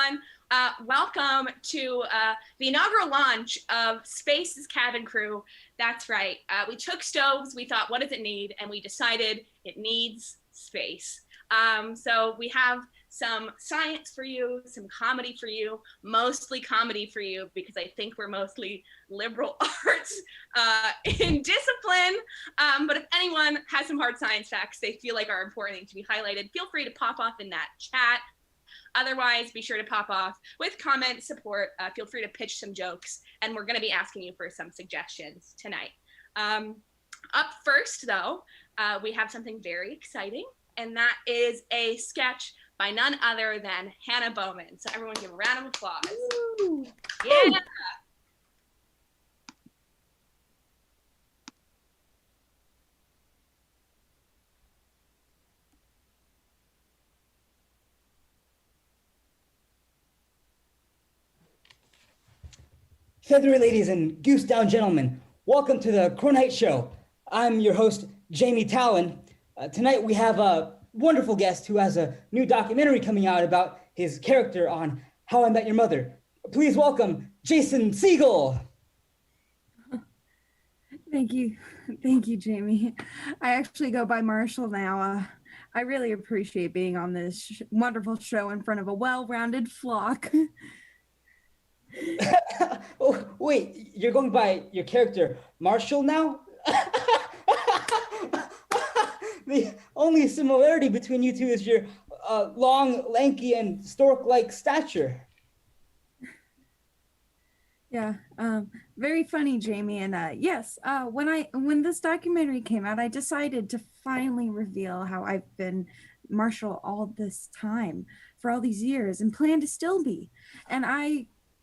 everyone. Welcome to the inaugural launch of Space's Cabin Crew. That's right. We took stoves, we thought, what does it need? And we decided it needs space. So we have some science for you, some comedy for you, mostly comedy for you, because I think we're mostly liberal arts in discipline. But if anyone has some hard science facts they feel like are important to be highlighted, feel free to pop off in that chat. Otherwise, be sure to pop off with comment support. Feel free to pitch some jokes, and we're going to be asking you for some suggestions tonight. Up first, though, we have something very exciting, and that is a sketch by none other than Hannah Bowman. So everyone give a round of applause. Woo. Yeah. Feathery ladies and goose down gentlemen, welcome to the Cronite Show. I'm your host, Jamie Talon. Tonight we have a wonderful guest who has a new documentary coming out about his character on How I Met Your Mother. Please welcome Jason Segel. Thank you, Jamie. I actually go by Marshall now. I really appreciate being on this wonderful show in front of a well-rounded flock. Oh, wait, you're going by your character Marshall now? The only similarity between you two is your long, lanky, and stork-like stature. Yeah, very funny, Jamie. And yes, when this documentary came out, I decided to finally reveal how I've been Marshall all this time, for all these years, and plan to still be. And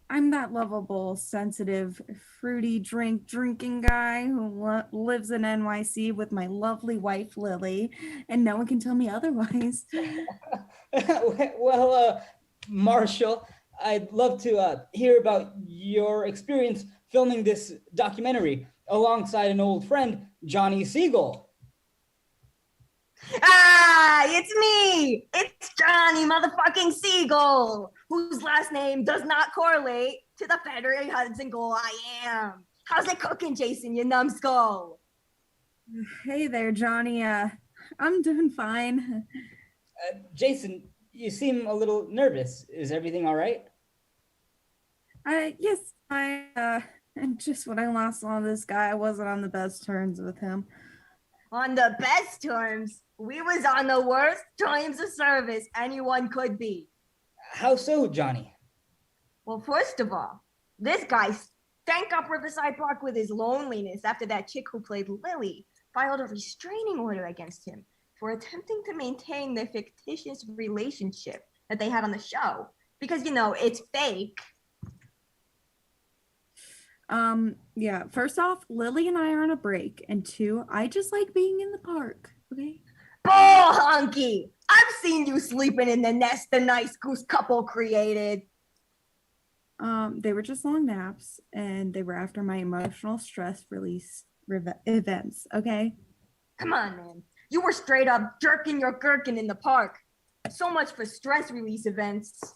I'm that lovable, sensitive, fruity drinking guy who lives in NYC with my lovely wife, Lily, and no one can tell me otherwise. Well, Marshall, I'd love to hear about your experience filming this documentary alongside an old friend, Johnny Segel. It's me! It's Johnny motherfucking Segel, whose last name does not correlate to the feathery Hudson goal I am. How's it cooking, Jason, you numbskull? Hey there, Johnny. I'm doing fine. Jason, you seem a little nervous. Is everything all right? Yes, and just when I lost all this guy, I wasn't on the best terms with him. On the best terms? We was on the worst terms of service anyone could be. How so, Johnny? Well, first of all, this guy stank up Riverside Park with his loneliness after that chick who played Lily filed a restraining order against him for attempting to maintain the fictitious relationship that they had on the show. Because, you know, it's fake. Yeah, first off, Lily and I are on a break, and two, I just like being in the park, okay? Bull honky! I've seen you sleeping in the nest the nice goose couple created. They were just long naps, and they were after my emotional stress release events, okay? Come on, man. You were straight up jerking your gherkin in the park. So much for stress release events.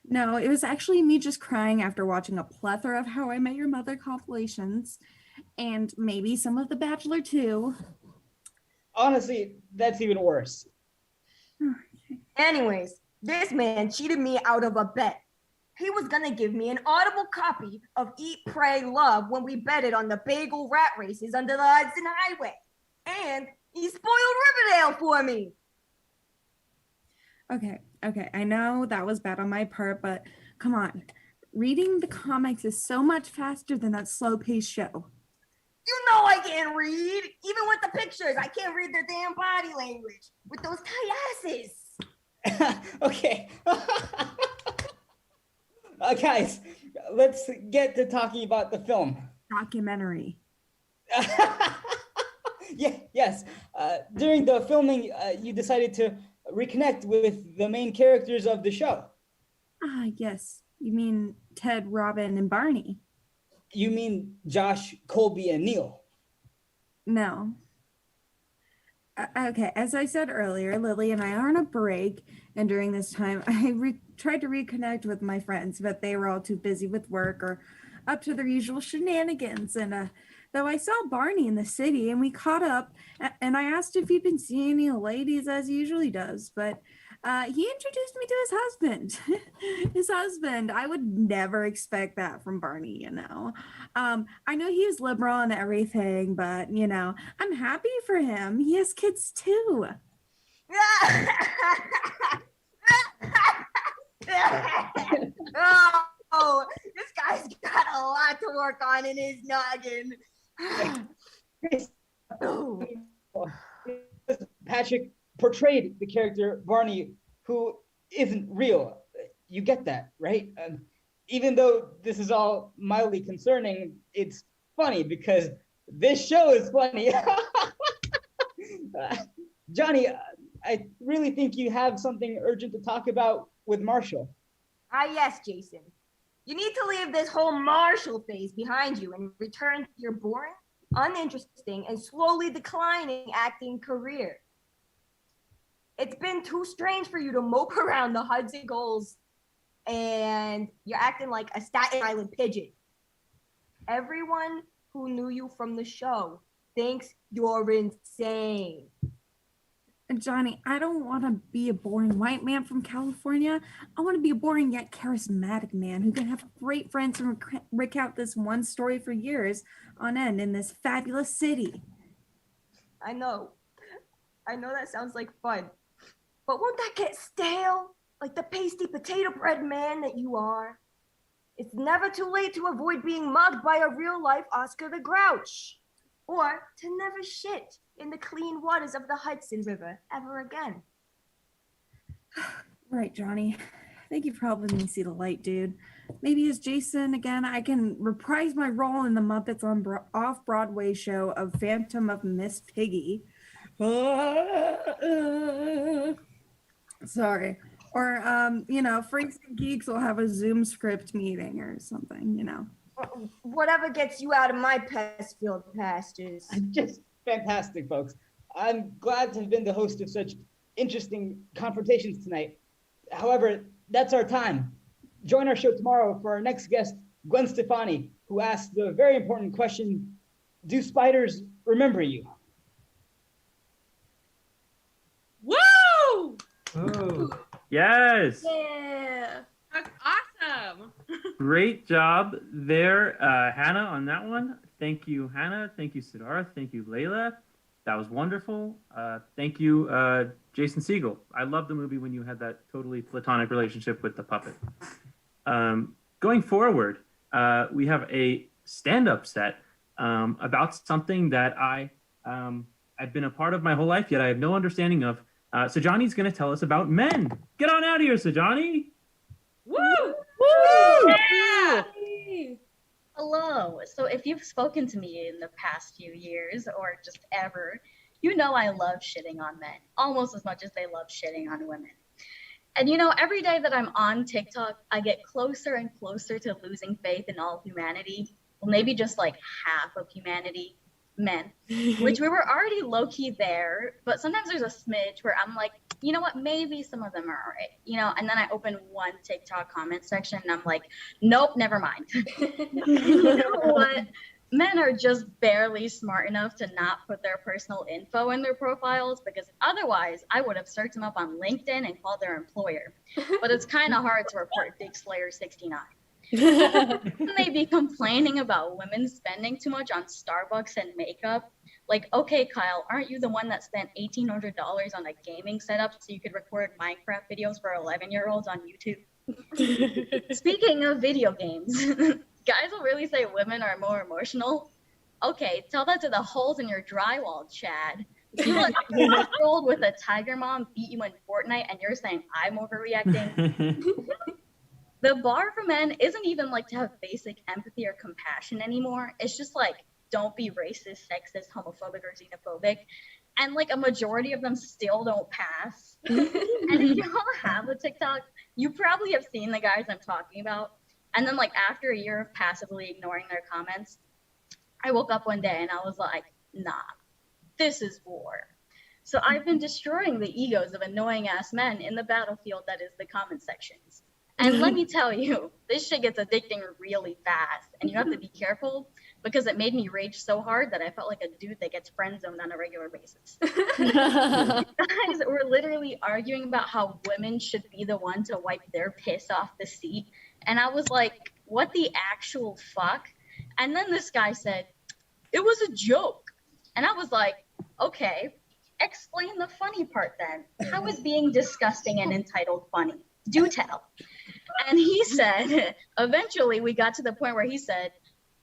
No, it was actually me just crying after watching a plethora of How I Met Your Mother compilations, and maybe some of The Bachelor too. Honestly, that's even worse. Anyways, this man cheated me out of a bet. He was gonna give me an audible copy of Eat, Pray, Love when we betted on the bagel rat races under the Hudson Highway. And he spoiled Riverdale for me. Okay, I know that was bad on my part, but come on. Reading the comics is so much faster than that slow-paced show. You know I can't read. Even with the pictures, I can't read their damn body language. With those tight asses. Okay. Guys, let's get to talking about the film. Documentary. Yes. During the filming, you decided to reconnect with the main characters of the show. Yes. You mean Ted, Robin, and Barney? You mean Josh, Colby, and Neil? No. Okay, as I said earlier, Lily and I are on a break, and during this time, I tried to reconnect with my friends, but they were all too busy with work or up to their usual shenanigans. And though I saw Barney in the city, and we caught up, and I asked if he'd been seeing any ladies as he usually does, but he introduced me to his husband. His husband. I would never expect that from Barney, you know. I know he's liberal and everything, but you know, I'm happy for him. He has kids too. Oh, this guy's got a lot to work on in his noggin. Patrick portrayed the character Barney, who isn't real. You get that, right? Even though this is all mildly concerning, it's funny because this show is funny. Johnny, I really think you have something urgent to talk about with Marshall. Yes, Jason. You need to leave this whole Marshall phase behind you and return to your boring, uninteresting, and slowly declining acting career. It's been too strange for you to mope around the Hudson Goals and you're acting like a Staten Island pigeon. Everyone who knew you from the show thinks you're insane. Johnny, I don't want to be a boring white man from California. I want to be a boring yet charismatic man who can have great friends and recount this one story for years on end in this fabulous city. I know that sounds like fun. But won't that get stale? Like the pasty potato bread man that you are. It's never too late to avoid being mugged by a real-life Oscar the Grouch. Or to never shit in the clean waters of the Hudson River ever again. Right, Johnny. I think you've probably let me see the light, dude. Maybe as Jason again, I can reprise my role in the Muppets on off-Broadway show of Phantom of Miss Piggy. Sorry. Or, you know, Freaks and Geeks will have a Zoom script meeting or something, you know. Whatever gets you out of my pest-filled pastures. Just fantastic, folks. I'm glad to have been the host of such interesting confrontations tonight. However, that's our time. Join our show tomorrow for our next guest, Gwen Stefani, who asks the very important question, do spiders remember you? Woo! Oh, yes. Yeah. That's awesome. Great job there, Hannah, on that one. Thank you, Hannah. Thank you, Siddharth. Thank you, Layla. That was wonderful. Thank you, Jason Segel. I love the movie when you had that totally platonic relationship with the puppet. Going forward, we have a stand-up set about something that I've been a part of my whole life, yet I have no understanding of. So Johnny's going to tell us about men. Get on out of here, so Johnny. Woo! Woo! Yeah! Hello. So if you've spoken to me in the past few years or just ever, you know I love shitting on men almost as much as they love shitting on women. And you know, every day that I'm on TikTok, I get closer and closer to losing faith in all humanity. Well, maybe just like half of humanity, men, which we were already low-key there, but sometimes there's a smidge where I'm like, you know what, maybe some of them are all right, you know, and then I open one TikTok comment section and I'm like, nope, never mind. You know what? Men are just barely smart enough to not put their personal info in their profiles, because otherwise I would have searched them up on LinkedIn and called their employer. But it's kind of hard to report Dick Slayer 69. They be complaining about women spending too much on Starbucks and makeup. Like, okay, Kyle, aren't you the one that spent $1,800 on a gaming setup so you could record Minecraft videos for 11-year-olds on YouTube? Speaking of video games, guys will really say women are more emotional. Okay, tell that to the holes in your drywall, Chad. You let a 12-year-old with a tiger mom beat you in Fortnite and you're saying I'm overreacting? The bar for men isn't even like to have basic empathy or compassion anymore. It's just like, don't be racist, sexist, homophobic, or xenophobic. And like a majority of them still don't pass. And if you all have a TikTok, you probably have seen the guys I'm talking about. And then like after a year of passively ignoring their comments, I woke up one day and I was like, nah, this is war. So I've been destroying the egos of annoying ass men in the battlefield that is the comment sections. And let me tell you, this shit gets addicting really fast, and you have to be careful because it made me rage so hard that I felt like a dude that gets friend zoned on a regular basis. Guys were literally arguing about how women should be the one to wipe their piss off the seat, and I was like, what the actual fuck? And then this guy said, it was a joke. And I was like, okay, explain the funny part then. How is being disgusting and entitled funny? Do tell. And he said, eventually we got to the point where he said,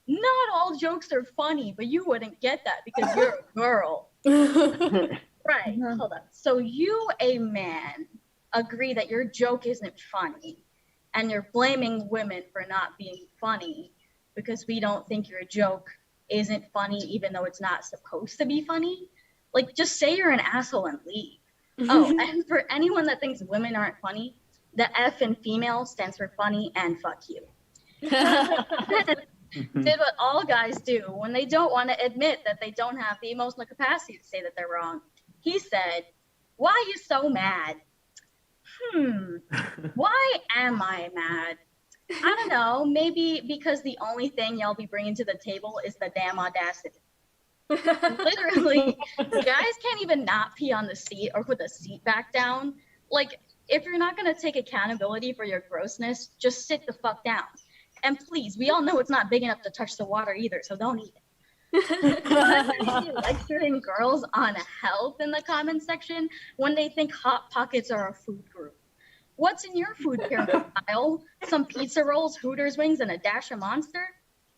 not all jokes are funny, but you wouldn't get that because you're a girl. Right, hold up. So you, a man, agree that your joke isn't funny, and you're blaming women for not being funny because we don't think your joke isn't funny even though it's not supposed to be funny? Like, just say you're an asshole and leave. Oh, and for anyone that thinks women aren't funny, the F in female stands for funny and fuck you. Did what all guys do when they don't want to admit that they don't have the emotional capacity to say that they're wrong. He said, why are you so mad? Why am I mad? I don't know, maybe because the only thing y'all be bringing to the table is the damn audacity. Literally, guys can't even not pee on the seat or put the seat back down. Like, if you're not going to take accountability for your grossness, just sit the fuck down. And please, we all know it's not big enough to touch the water either, so don't eat it. Lecturing girls on health in the comments section when they think Hot Pockets are a food group. What's in your food pyramid pile? Some pizza rolls, Hooters wings, and a dash of Monster?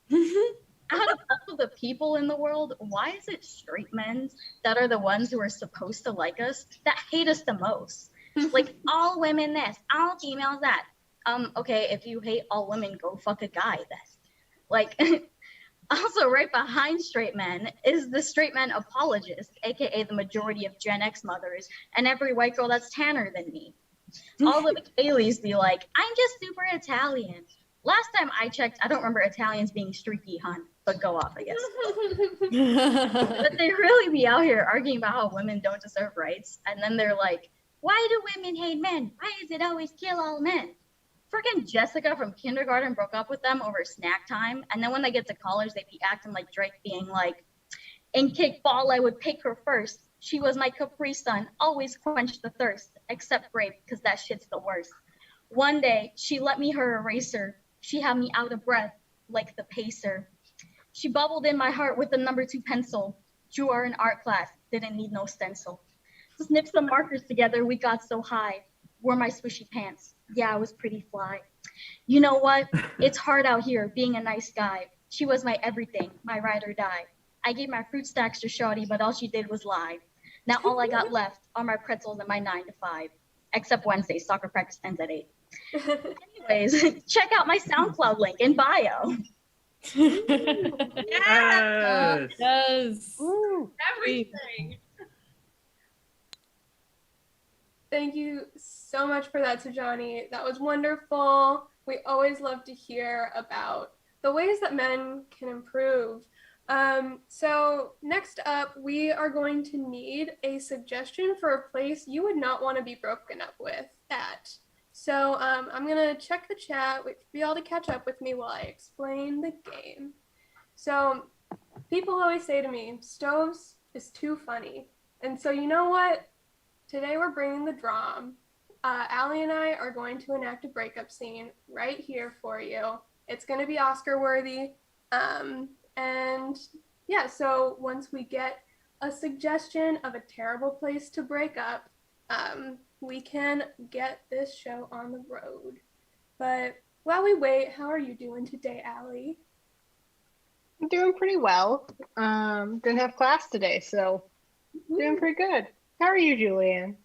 Out of all of the people in the world, why is it straight men that are the ones who are supposed to like us that hate us the most? Like, all women this, all females that. Okay, if you hate all women, go fuck a guy then. Like, also right behind straight men is the straight men apologist, aka the majority of Gen X mothers, and every white girl that's tanner than me. All of the Kayleys be like, I'm just super Italian. Last time I checked, I don't remember Italians being streaky, hon, but go off, I guess. But they really be out here arguing about how women don't deserve rights, and then they're like, why do women hate men? Why is it always kill all men? Freaking Jessica from kindergarten broke up with them over snack time, and then when they get to college, they be acting like Drake, being like, in kickball, I would pick her first. She was my Capri Sun, always quench the thirst, except grape, because that shit's the worst. One day, she let me her eraser. She had me out of breath, like the pacer. She bubbled in my heart with the number 2 pencil. Drew her in art class, didn't need no stencil. Snipped some markers together, we got so high. Wore my swishy pants. Yeah, I was pretty fly. You know what? It's hard out here being a nice guy. She was my everything, my ride or die. I gave my fruit stacks to Shawty, but all she did was lie. Now all I got left are my pretzels and my 9 to 5. Except Wednesday, soccer practice ends at 8. Anyways, check out my SoundCloud link in bio. Yeah, Yes. everything. Thank you so much for that, Tajani. That was wonderful. We always love to hear about the ways that men can improve. So next up, we are going to need a suggestion for a place you would not want to be broken up with at. So I'm going to check the chat, wait for y'all to catch up with me while I explain the game. So people always say to me, stoves is too funny. And so you know what? Today we're bringing the drum. Allie and I are going to enact a breakup scene right here for you. It's going to be Oscar worthy. And yeah, so once we get a suggestion of a terrible place to break up, we can get this show on the road. But while we wait, how are you doing today, Allie? I'm doing pretty well. Didn't have class today, so doing pretty good. How are you, Julianne?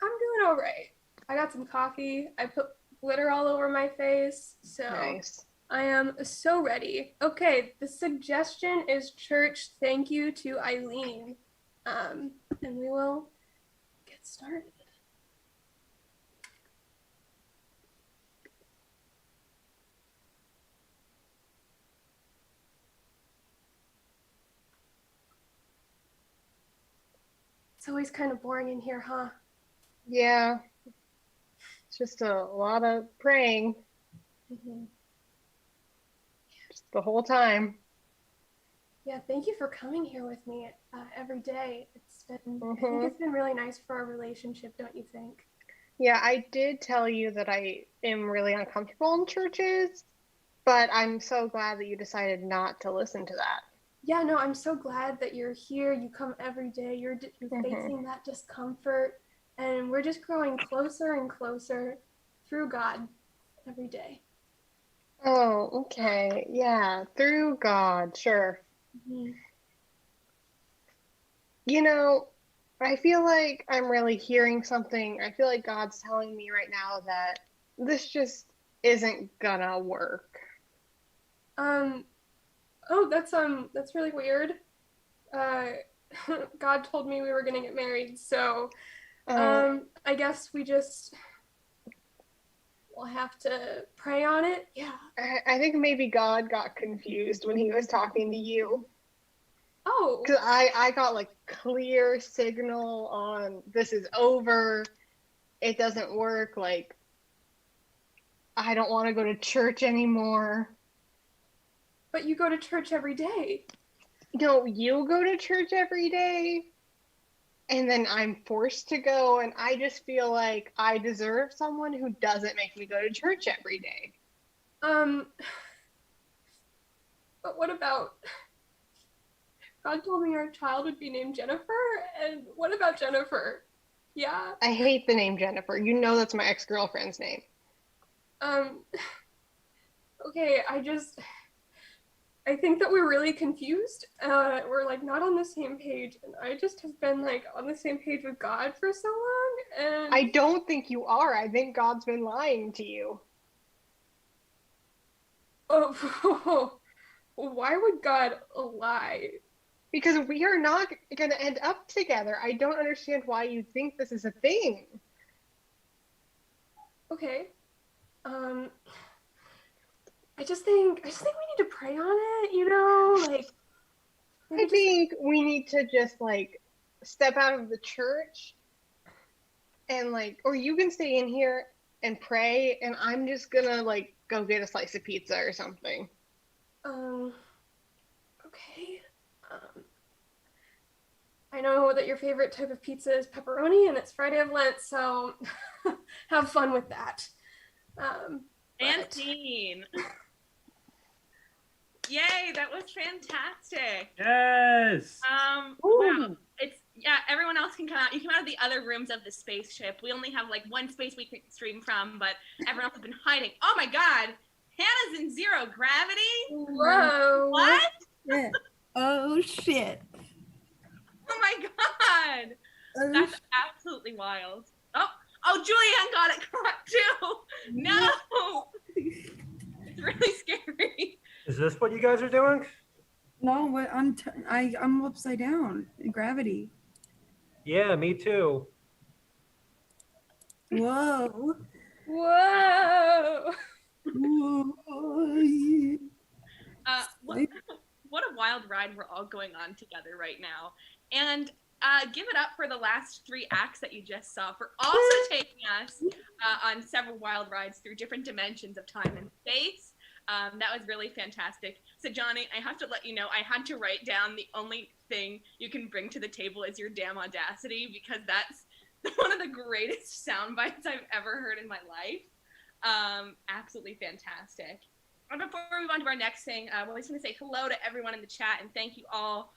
I'm doing all right. I got some coffee. I put glitter all over my face, so Nice. I am so ready. Okay, the suggestion is church thank you to Eileen. And we will get started. It's always kind of boring in here, huh? Yeah. It's just a lot of praying Hmm. just the whole time. Yeah, thank you for coming here with me every day. I think Mhm. it's been really nice for our relationship, don't you think? Yeah, I did tell you that I am really uncomfortable in churches, but I'm so glad that you decided not to listen to that. Yeah, no, I'm so glad that you're here. You come every day. You're Mhm. facing that discomfort, and we're just growing closer and closer through God every day. Oh, okay. Yeah, through God, sure. Mhm. You know, I feel like I'm really hearing something. I feel like God's telling me right now that this just isn't gonna work. Um. Oh, that's really weird. Uh, God told me we were gonna get married, so Uh, I guess we'll have to pray on it. Yeah. I think maybe God got confused when he was talking to you. Oh, Because I got like clear signal on this is over. It doesn't work. Like, I don't want to go to church anymore. but you go to church every day. No, you go to church every day, and then I'm forced to go, and I just feel like I deserve someone who doesn't make me go to church every day. Um, but what about God told me our child would be named Jennifer, and what about Jennifer? Yeah. I hate the name Jennifer. You know that's my ex-girlfriend's name. Um, okay, I think that we're really confused. We're like not on the same page, and I just have been like on the same page with God for so long, and I don't think you are. I think God's been lying to you. oh, why would God lie? Because we are not going to end up together. I don't understand why you think this is a thing. Okay. Um, I just think we need to pray on it, you know, like I maybe just think we need to just like step out of the church and like, or you can stay in here and pray, and I'm just gonna like go get a slice of pizza or something. um, okay. I know that your favorite type of pizza is pepperoni, and it's Friday of Lent, so have fun with that. And But scene. Yay, that was fantastic. Yes. Wow. It's everyone else can come out. You come out of the other rooms of the spaceship. We only have like one space we can stream from, but everyone else has been hiding. Oh my god. Hannah's in zero gravity? whoa. What? Shit. Oh shit. Oh my god. Oh, That's absolutely wild. Oh, Julianne got it caught too. No. It's really scary. Is this what you guys are doing? no, what I'm upside down. Gravity. Yeah, me too. Whoa. Whoa. Whoa. Yeah. What a wild ride we're all going on together right now. And give it up for the last 3 acts that you just saw for also taking us on several wild rides through different dimensions of time and space. That was really fantastic. So Johnny, I have to let you know, I had to write down the only thing you can bring to the table is your damn audacity, because that's one of the greatest sound bites I've ever heard in my life. Absolutely fantastic. And before we move on to our next thing, we're just going to say hello to everyone in the chat and thank you all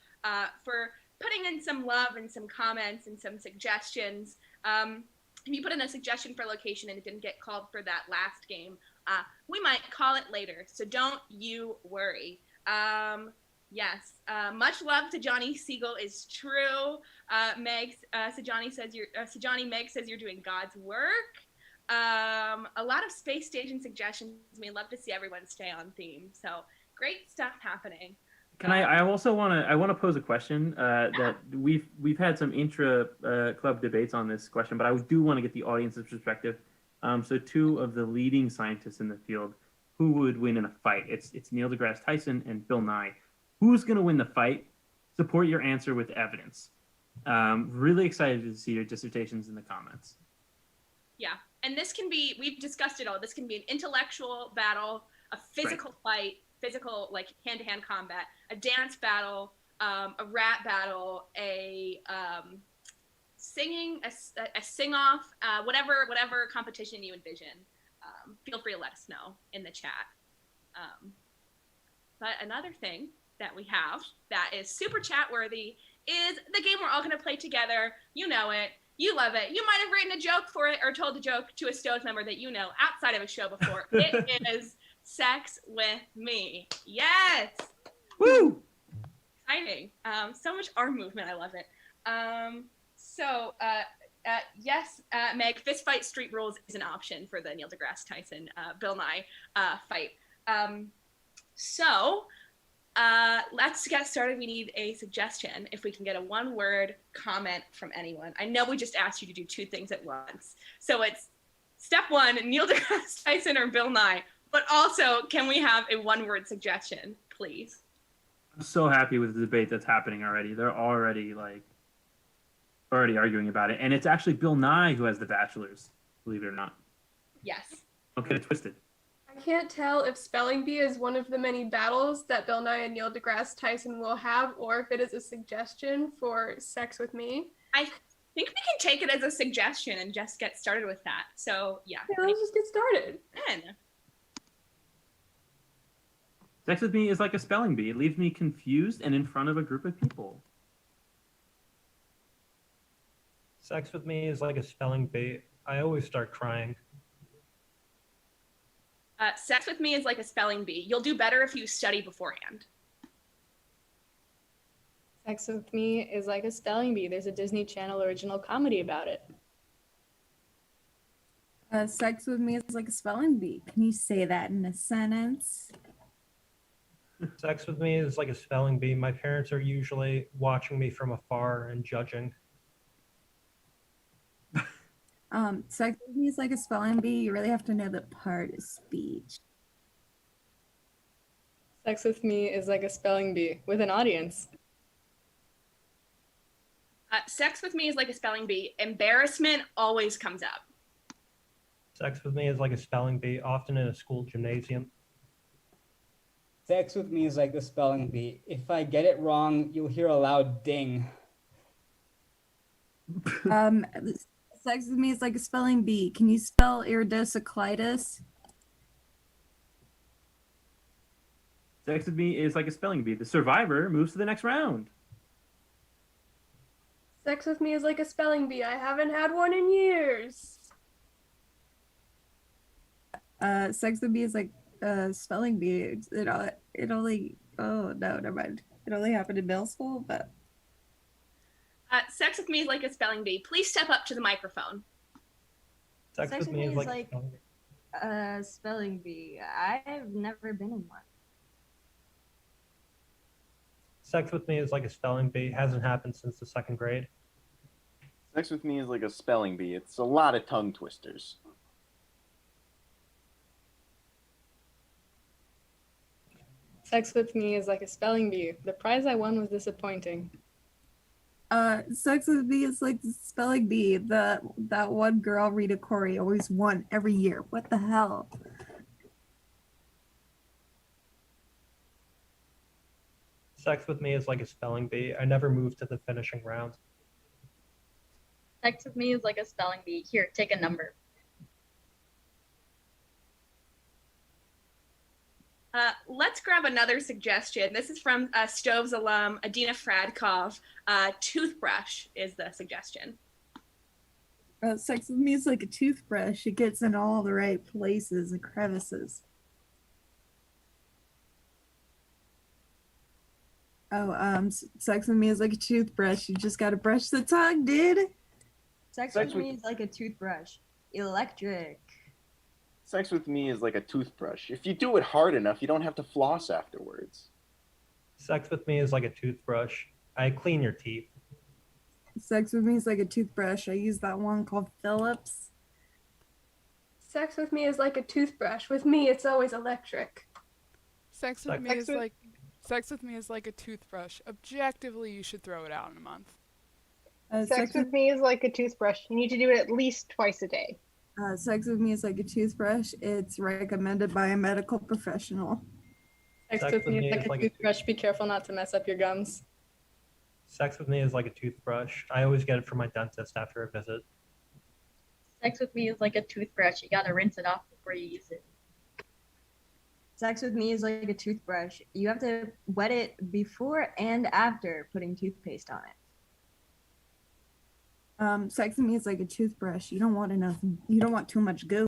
for putting in some love and some comments and some suggestions. If you put in a suggestion for location and it didn't get called for that last game, we might call it later, so don't you worry. Yes, much love to Johnny Siegel is true. Meg, Sajani Meg says you're doing God's work. A lot of space station suggestions. We love to see everyone stay on theme. So great stuff happening. Can I also want to pose a question that we've had some intra club debates on this question, but I do want to get the audience's perspective. So 2 of the leading scientists in the field, who would win in a fight? It's Neil deGrasse Tyson and Bill Nye. Who's going to win the fight? Support your answer with evidence. Really excited to see your dissertations in the comments. Yeah, and this can be, we've discussed it all. This can be an intellectual battle, a physical fight, physical, like hand-to-hand combat, a dance battle, a rap battle, a singing, a sing-off, whatever competition you envision. Feel free to let us know in the chat. But another thing that we have that is super chat worthy is the game we're all going to play together. You know it. You love it. You might have written a joke for it or told a joke to a Stoves member that you know outside of a show before. It is Sex with Me. Yes. Woo! Exciting. So much arm movement. I love it. Yes, Meg, fist fight street rules is an option for the Neil deGrasse Tyson, Bill Nye fight. Let's get started. We need a suggestion. If we can get a one-word comment from anyone. I know we just asked you to do two things at once. So it's step one, Neil deGrasse Tyson or Bill Nye. But also, can we have a one-word suggestion, please? I'm so happy with the debate that's happening already. They're already arguing about it. And it's actually Bill Nye who has the bachelor's, believe it or not. Yes. Don't get it twisted. I can't tell if spelling bee is one of the many battles that Bill Nye and Neil deGrasse Tyson will have, or if it is a suggestion for Sex with Me. I think we can take it as a suggestion and just get started with that. So, yeah. Let's just get started. Sex with Me is like a spelling bee. It leaves me confused and in front of a group of people. Sex with Me is like a spelling bee. I always start crying. Sex with Me is like a spelling bee. You'll do better if you study beforehand. Sex with Me is like a spelling bee. There's a Disney Channel original comedy about it. Sex with Me is like a spelling bee. Can you say that in a sentence? Sex with Me is like a spelling bee. My parents are usually watching me from afar and judging. Sex with Me is like a spelling bee. You really have to know the part of speech. Sex with Me is like a spelling bee with an audience. Sex with Me is like a spelling bee. Embarrassment always comes up. Sex with Me is like a spelling bee, often in a school gymnasium. Sex with Me is like a spelling bee. If I get it wrong, you'll hear a loud ding. Sex with Me is like a spelling bee. Can you spell iridociclitis? Sex with Me is like a spelling bee. The survivor moves to the next round. Sex with Me is like a spelling bee. I haven't had one in years. Sex with Me is like a spelling bee. It only, oh no, never mind. It only happened in middle school, but. Sex with Me is like a spelling bee. Please step up to the microphone. Sex with Me is like a spelling bee. I've never been in one. Sex with Me is like a spelling bee. Hasn't happened since the second grade. Sex with Me is like a spelling bee. It's a lot of tongue twisters. Sex with Me is like a spelling bee. The prize I won was disappointing. Sex with Me is like the spelling bee. That one girl, Rita Corey, always won every year. What the hell? Sex with Me is like a spelling bee. I never moved to the finishing round. Sex with Me is like a spelling bee. Here, take a number. Let's grab another suggestion. This is from Stoves alum Adina Fradkov. Toothbrush is the suggestion. Sex with Me is like a toothbrush. It gets in all the right places and crevices. Sex with Me is like a toothbrush. You just gotta brush the tongue, dude. Sex with Me is like a toothbrush. Electric. Sex with Me is like a toothbrush. If you do it hard enough, you don't have to floss afterwards. Sex with Me is like a toothbrush. I clean your teeth. Sex with Me is like a toothbrush. I use that one called Phillips. Sex with Me is like a toothbrush. With me, it's always electric. Sex with Me is like a toothbrush. Objectively, you should throw it out in a month. Sex with me is like a toothbrush. You need to do it at least twice a day. Sex with me is like a toothbrush. It's recommended by a medical professional. Sex with me is like a toothbrush. Be careful not to mess up your gums. Sex with me is like a toothbrush. I always get it from my dentist after a visit. Sex with me is like a toothbrush. You gotta rinse it off before you use it. Sex with me is like a toothbrush. You have to wet it before and after putting toothpaste on it. Sex with me is like a toothbrush. You don't want too much goo.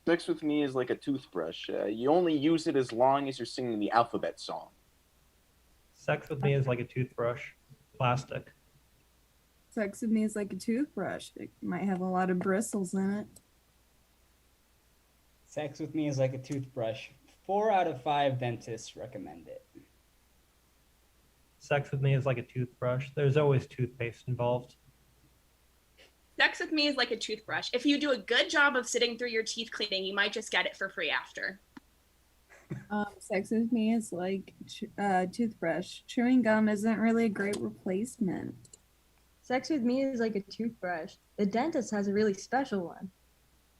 Sex with me is like a toothbrush. You only use it as long as you're singing the alphabet song. Sex with me is like a toothbrush. Plastic. Sex with me is like a toothbrush. It might have a lot of bristles in it. Sex with me is like a toothbrush. 4 out of 5 dentists recommend it. Sex with me is like a toothbrush. There's always toothpaste involved. Sex with me is like a toothbrush. If you do a good job of sitting through your teeth cleaning, you might just get it for free after. Sex with me is like toothbrush. Chewing gum isn't really a great replacement. Sex with me is like a toothbrush. The dentist has a really special one.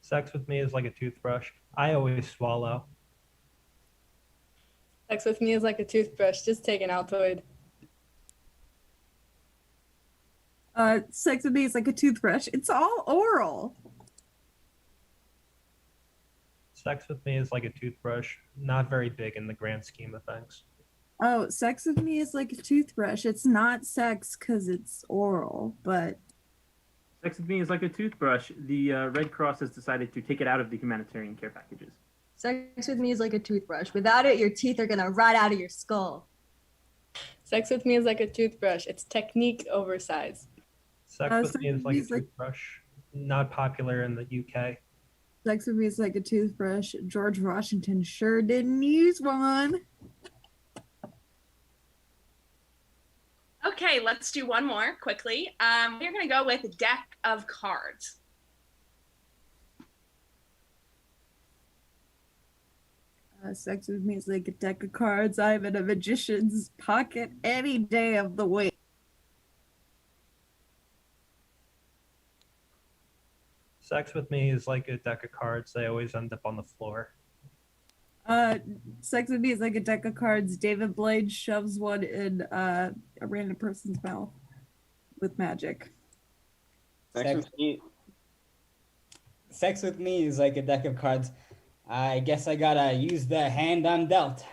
Sex with me is like a toothbrush. I always swallow. Sex with me is like a toothbrush. Just take an Altoid. Sex with me is like a toothbrush. It's all oral. Sex with me is like a toothbrush. Not very big in the grand scheme of things. Oh, sex with me is like a toothbrush. It's not sex because it's oral, but... Sex with me is like a toothbrush. The Red Cross has decided to take it out of the humanitarian care packages. Sex with me is like a toothbrush. Without it, your teeth are gonna rot out of your skull. Sex with me is like a toothbrush. It's technique over size. Sex with me is like a toothbrush. Not popular in the UK. Sex with me is like a toothbrush. George Washington sure didn't use one. Okay, let's do one more quickly. We're going to go with deck of cards. Sex with me is like a deck of cards. I'm in a magician's pocket any day of the week. Sex with me is like a deck of cards. They always end up on the floor. Sex with me is like a deck of cards. David Blade shoves one in a random person's mouth with magic. Sex with me is like a deck of cards. I guess I gotta use the hand I'm dealt.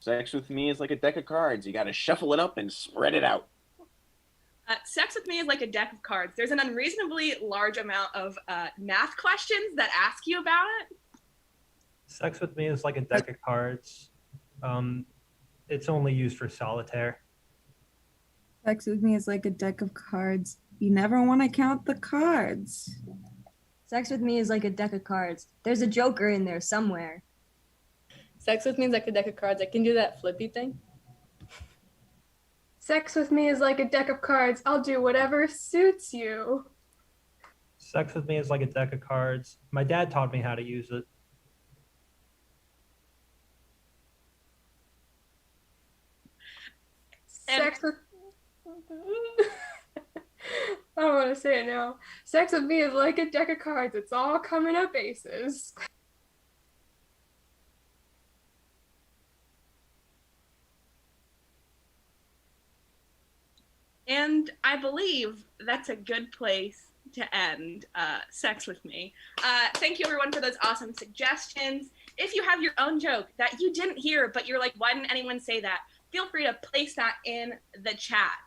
Sex with me is like a deck of cards. You gotta shuffle it up and spread it out. Sex with me is like a deck of cards. There's an unreasonably large amount of math questions that ask you about it. Sex with me is like a deck of cards. It's only used for solitaire. Sex with me is like a deck of cards. You never want to count the cards. Sex with me is like a deck of cards. There's a joker in there somewhere. Sex with me is like a deck of cards. I can do that flippy thing. Sex with me is like a deck of cards. I'll do whatever suits you. Sex with me is like a deck of cards. My dad taught me how to use it. Sex with... I don't want to say it now. Sex with me is like a deck of cards. It's all coming up aces. And I believe that's a good place to end Sex with Me. Thank you everyone for those awesome suggestions. If you have your own joke that you didn't hear, but you're like, why didn't anyone say that? Feel free to place that in the chat.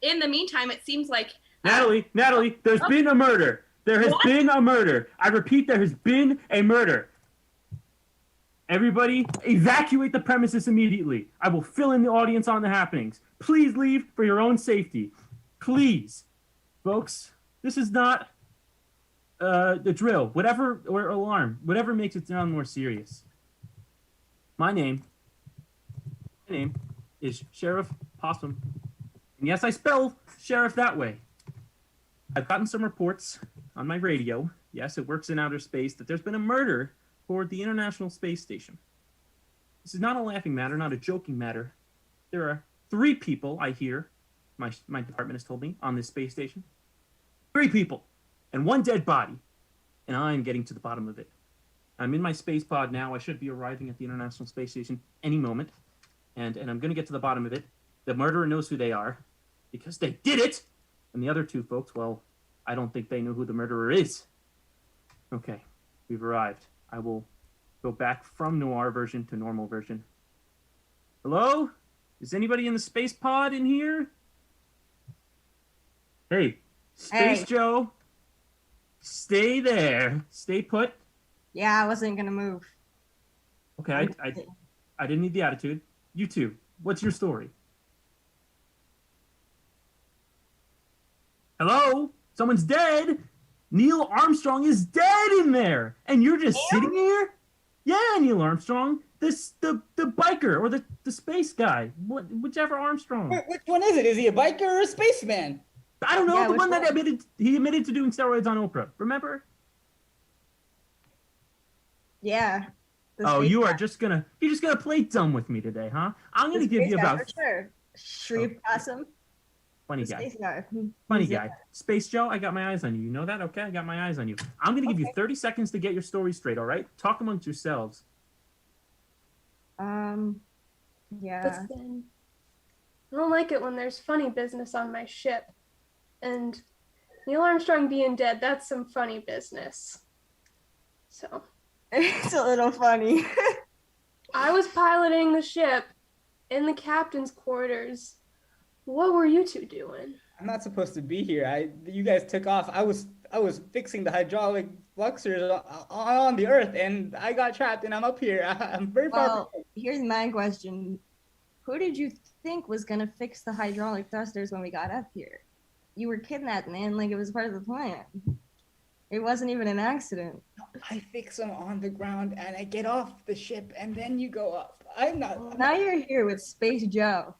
In the meantime, it seems like... Natalie, there's been a murder. There has been a murder. I repeat, there has been a murder. Everybody, evacuate the premises immediately. I will fill in the audience on the happenings. Please leave for your own safety. Please. Folks, this is not the drill. Whatever, or alarm. Whatever makes it sound more serious. My name is Sheriff Possum. And yes, I spell sheriff that way. I've gotten some reports on my radio. Yes, it works in outer space, that there's been a murder aboard the International Space Station. This is not a laughing matter, not a joking matter. There are 3 people, I hear, my department has told me, on this space station. 3 people and 1 dead body. And I'm getting to the bottom of it. I'm in my space pod now. I should be arriving at the International Space Station any moment. And I'm going to get to the bottom of it. The murderer knows who they are because they did it. And the other 2 folks, well, I don't think they know who the murderer is. Okay, we've arrived. I will go back from noir version to normal version. Hello? Is anybody in the space pod in here? Hey, Space Joe. Stay there. Stay put. Yeah, I wasn't gonna move. Okay, I didn't need the attitude. You two, what's your story? Hello? Someone's dead. Neil Armstrong is dead in there, and you're just sitting here? Yeah, Neil Armstrong, the biker or the space guy, whichever Armstrong. Which one is it? Is he a biker or a spaceman? I don't know. Yeah, the one that one? he admitted to doing steroids on Oprah. Remember? Yeah. Oh, you're just gonna play dumb with me today, huh? I'm gonna give you about sure. Shreve Possum. Funny The guy. space guy. Funny guy. Space Joe, I got my eyes on you. You know that? Okay, I got my eyes on you. I'm going to give you 30 seconds to get your story straight, all right? Talk amongst yourselves. Yeah. Listen, I don't like it when there's funny business on my ship. And Neil Armstrong being dead, that's some funny business. So. It's a little funny. I was piloting the ship in the captain's quarters. What were you 2 doing? I'm not supposed to be here. You guys took off. I was fixing the hydraulic fluxers on the Earth, and I got trapped, and I'm up here. I'm very far. Well, here's my question: who did you think was gonna fix the hydraulic thrusters when we got up here? You were kidnapped, man. Like it was part of the plan. It wasn't even an accident. I fix them on the ground, and I get off the ship, and then you go up. I'm not. Now you're here with Space Joe,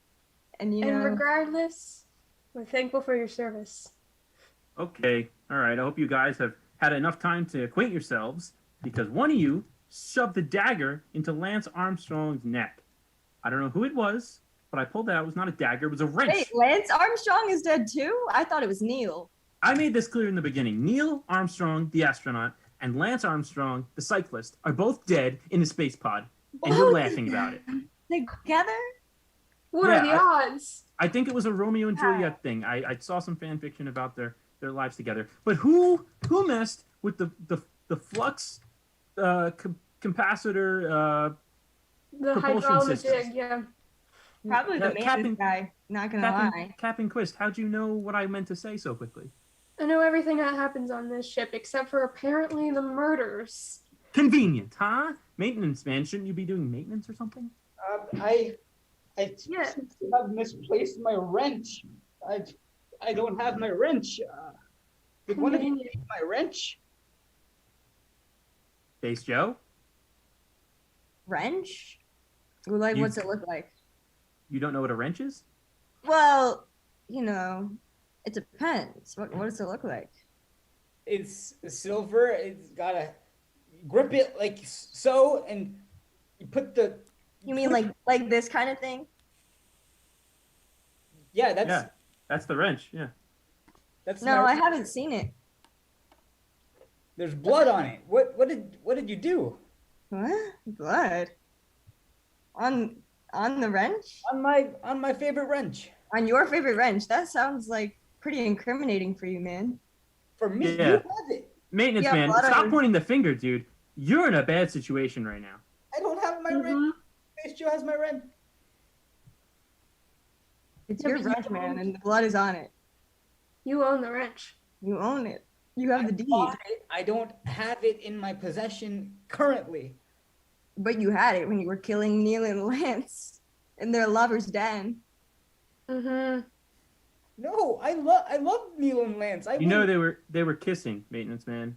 and regardless, we're thankful for your service. Okay, all right. I hope you guys have had enough time to acquaint yourselves because one of you shoved the dagger into Lance Armstrong's neck. I don't know who it was, but I pulled it out. It was not a dagger. It was a wrench. Wait, Lance Armstrong is dead too? I thought it was Neil. I made this clear in the beginning. Neil Armstrong, the astronaut, and Lance Armstrong, the cyclist, are both dead in the space pod, and you're laughing about it. Together? What are the odds? I think it was a Romeo and Juliet thing. I saw some fan fiction about their lives together. But who messed with the flux capacitor the hydraulic jig, yeah. Probably the maintenance guy, not gonna lie. Captain Quist, how'd you know what I meant to say so quickly? I know everything that happens on this ship except for apparently the murders. Convenient, huh? Maintenance man, shouldn't you be doing maintenance or something? I have misplaced my wrench. I don't have my wrench. Did one of you take my wrench? Space Joe? Wrench? Like, what's it look like? You don't know what a wrench is? Well, it depends. What does it look like? It's silver. It's got a grip it like so, and you put the. You mean like this kind of thing? Yeah, that's the wrench. Yeah. I haven't seen it. There's blood on it. What did you do? What? Blood? On the wrench? On my favorite wrench. On your favorite wrench? That sounds like pretty incriminating for you, man. For me, yeah. You have it. Maintenance man, stop pointing the finger, dude. You're in a bad situation right now. I don't have my wrench. Space Joe has my wrench. It's your wrench, man, and the blood is on it. You own the wrench. You own it. You have the deed. I don't have it in my possession currently. But you had it when you were killing Neil and Lance in their lover's den. Mm-hmm. No, I love Neil and Lance. They were kissing, maintenance man.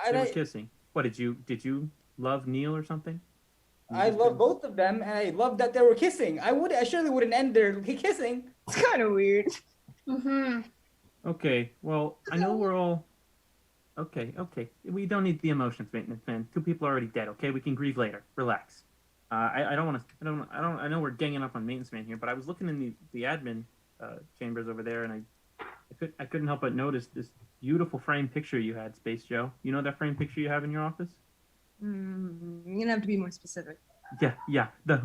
They were kissing. What did you love Neil or something? I love both of them, and I love that they were kissing. I surely wouldn't end their kissing. It's kind of weird. Mm-hmm. Okay, well, I know we're all. Okay. We don't need the emotions, maintenance man. 2 people are already dead. Okay, we can grieve later. Relax. I don't want to. I know we're ganging up on maintenance man here, but I was looking in the admin chambers over there, and I couldn't help but notice this beautiful framed picture you had, Space Joe. You know that framed picture you have in your office? You're gonna have to be more specific. Yeah. The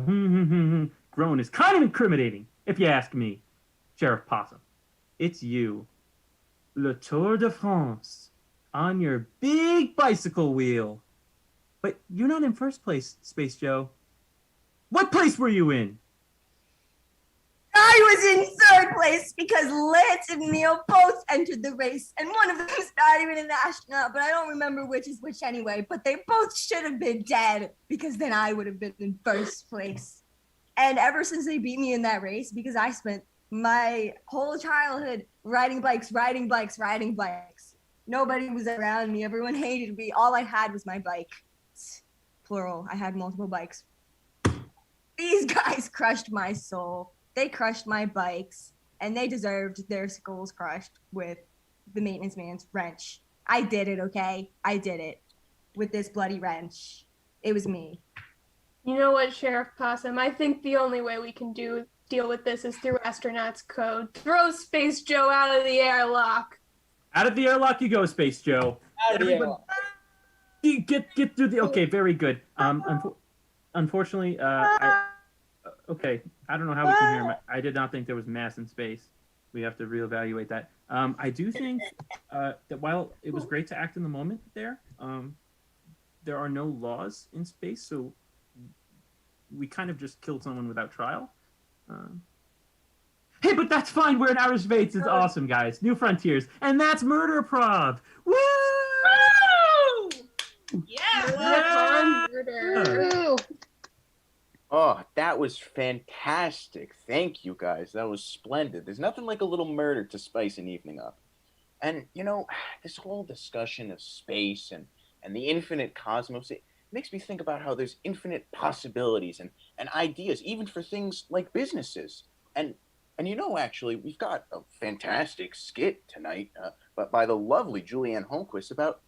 groan is kind of incriminating, if you ask me, Sheriff Possum. It's you, Le Tour de France, on your big bicycle wheel. But you're not in first place, Space Joe. What place were you in? I was in third place because Lance and Neil both entered the race, and one of them is not even an astronaut, but I don't remember which is which anyway. But they both should have been dead, because then I would have been in first place. And ever since they beat me in that race, because I spent my whole childhood riding bikes. Nobody was around me. Everyone hated me. All I had was my bike. Plural. I had multiple bikes. These guys crushed my soul. They crushed my bikes, and they deserved their skulls crushed with the maintenance man's wrench. I did it, okay? I did it with this bloody wrench. It was me. You know what, Sheriff Possum? I think the only way we can deal with this is through Astronaut's Code. Throw Space Joe out of the airlock. Out of the airlock you go, Space Joe. Out of the airlock. Get through the. Okay, very good. Unfortunately, okay. I don't know how we can hear him. I did not think there was mass in space. We have to reevaluate that. I do think that while it was great to act in the moment there are no laws in space, so we kind of just killed someone without trial. Hey, but that's fine. We're in outer space. It's awesome, guys. New frontiers, and that's murder prov. Woo! Yeah. Murder. Oh, that was fantastic. Thank you, guys. That was splendid. There's nothing like a little murder to spice an evening up. And, you know, this whole discussion of space and the infinite cosmos, it makes me think about how there's infinite possibilities and ideas, even for things like businesses. And you know, actually, we've got a fantastic skit tonight, but by the lovely Julianne Holmquist about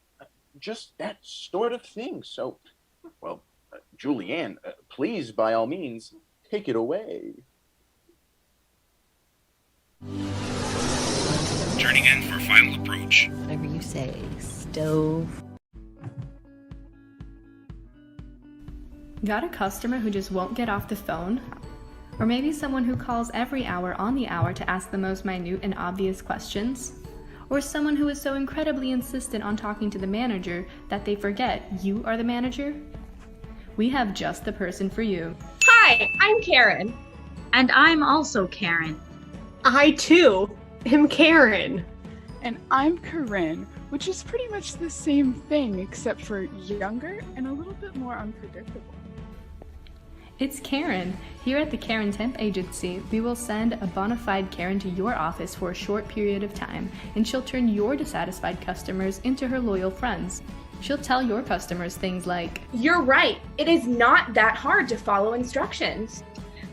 just that sort of thing. So, well, Julianne, please, by all means, take it away. Turning in for final approach. Whatever you say, stove. Got a customer who just won't get off the phone? Or maybe someone who calls every hour on the hour to ask the most minute and obvious questions? Or someone who is so incredibly insistent on talking to the manager that they forget you are the manager? We have just the person for you. Hi, I'm Karen. And I'm also Karen. I, too, am Karen. And I'm Corinne, which is pretty much the same thing except for younger and a little bit more unpredictable. It's Karen. Here at the Karen Temp Agency, we will send a bona fide Karen to your office for a short period of time, and she'll turn your dissatisfied customers into her loyal friends. She'll tell your customers things like, "You're right. It is not that hard to follow instructions."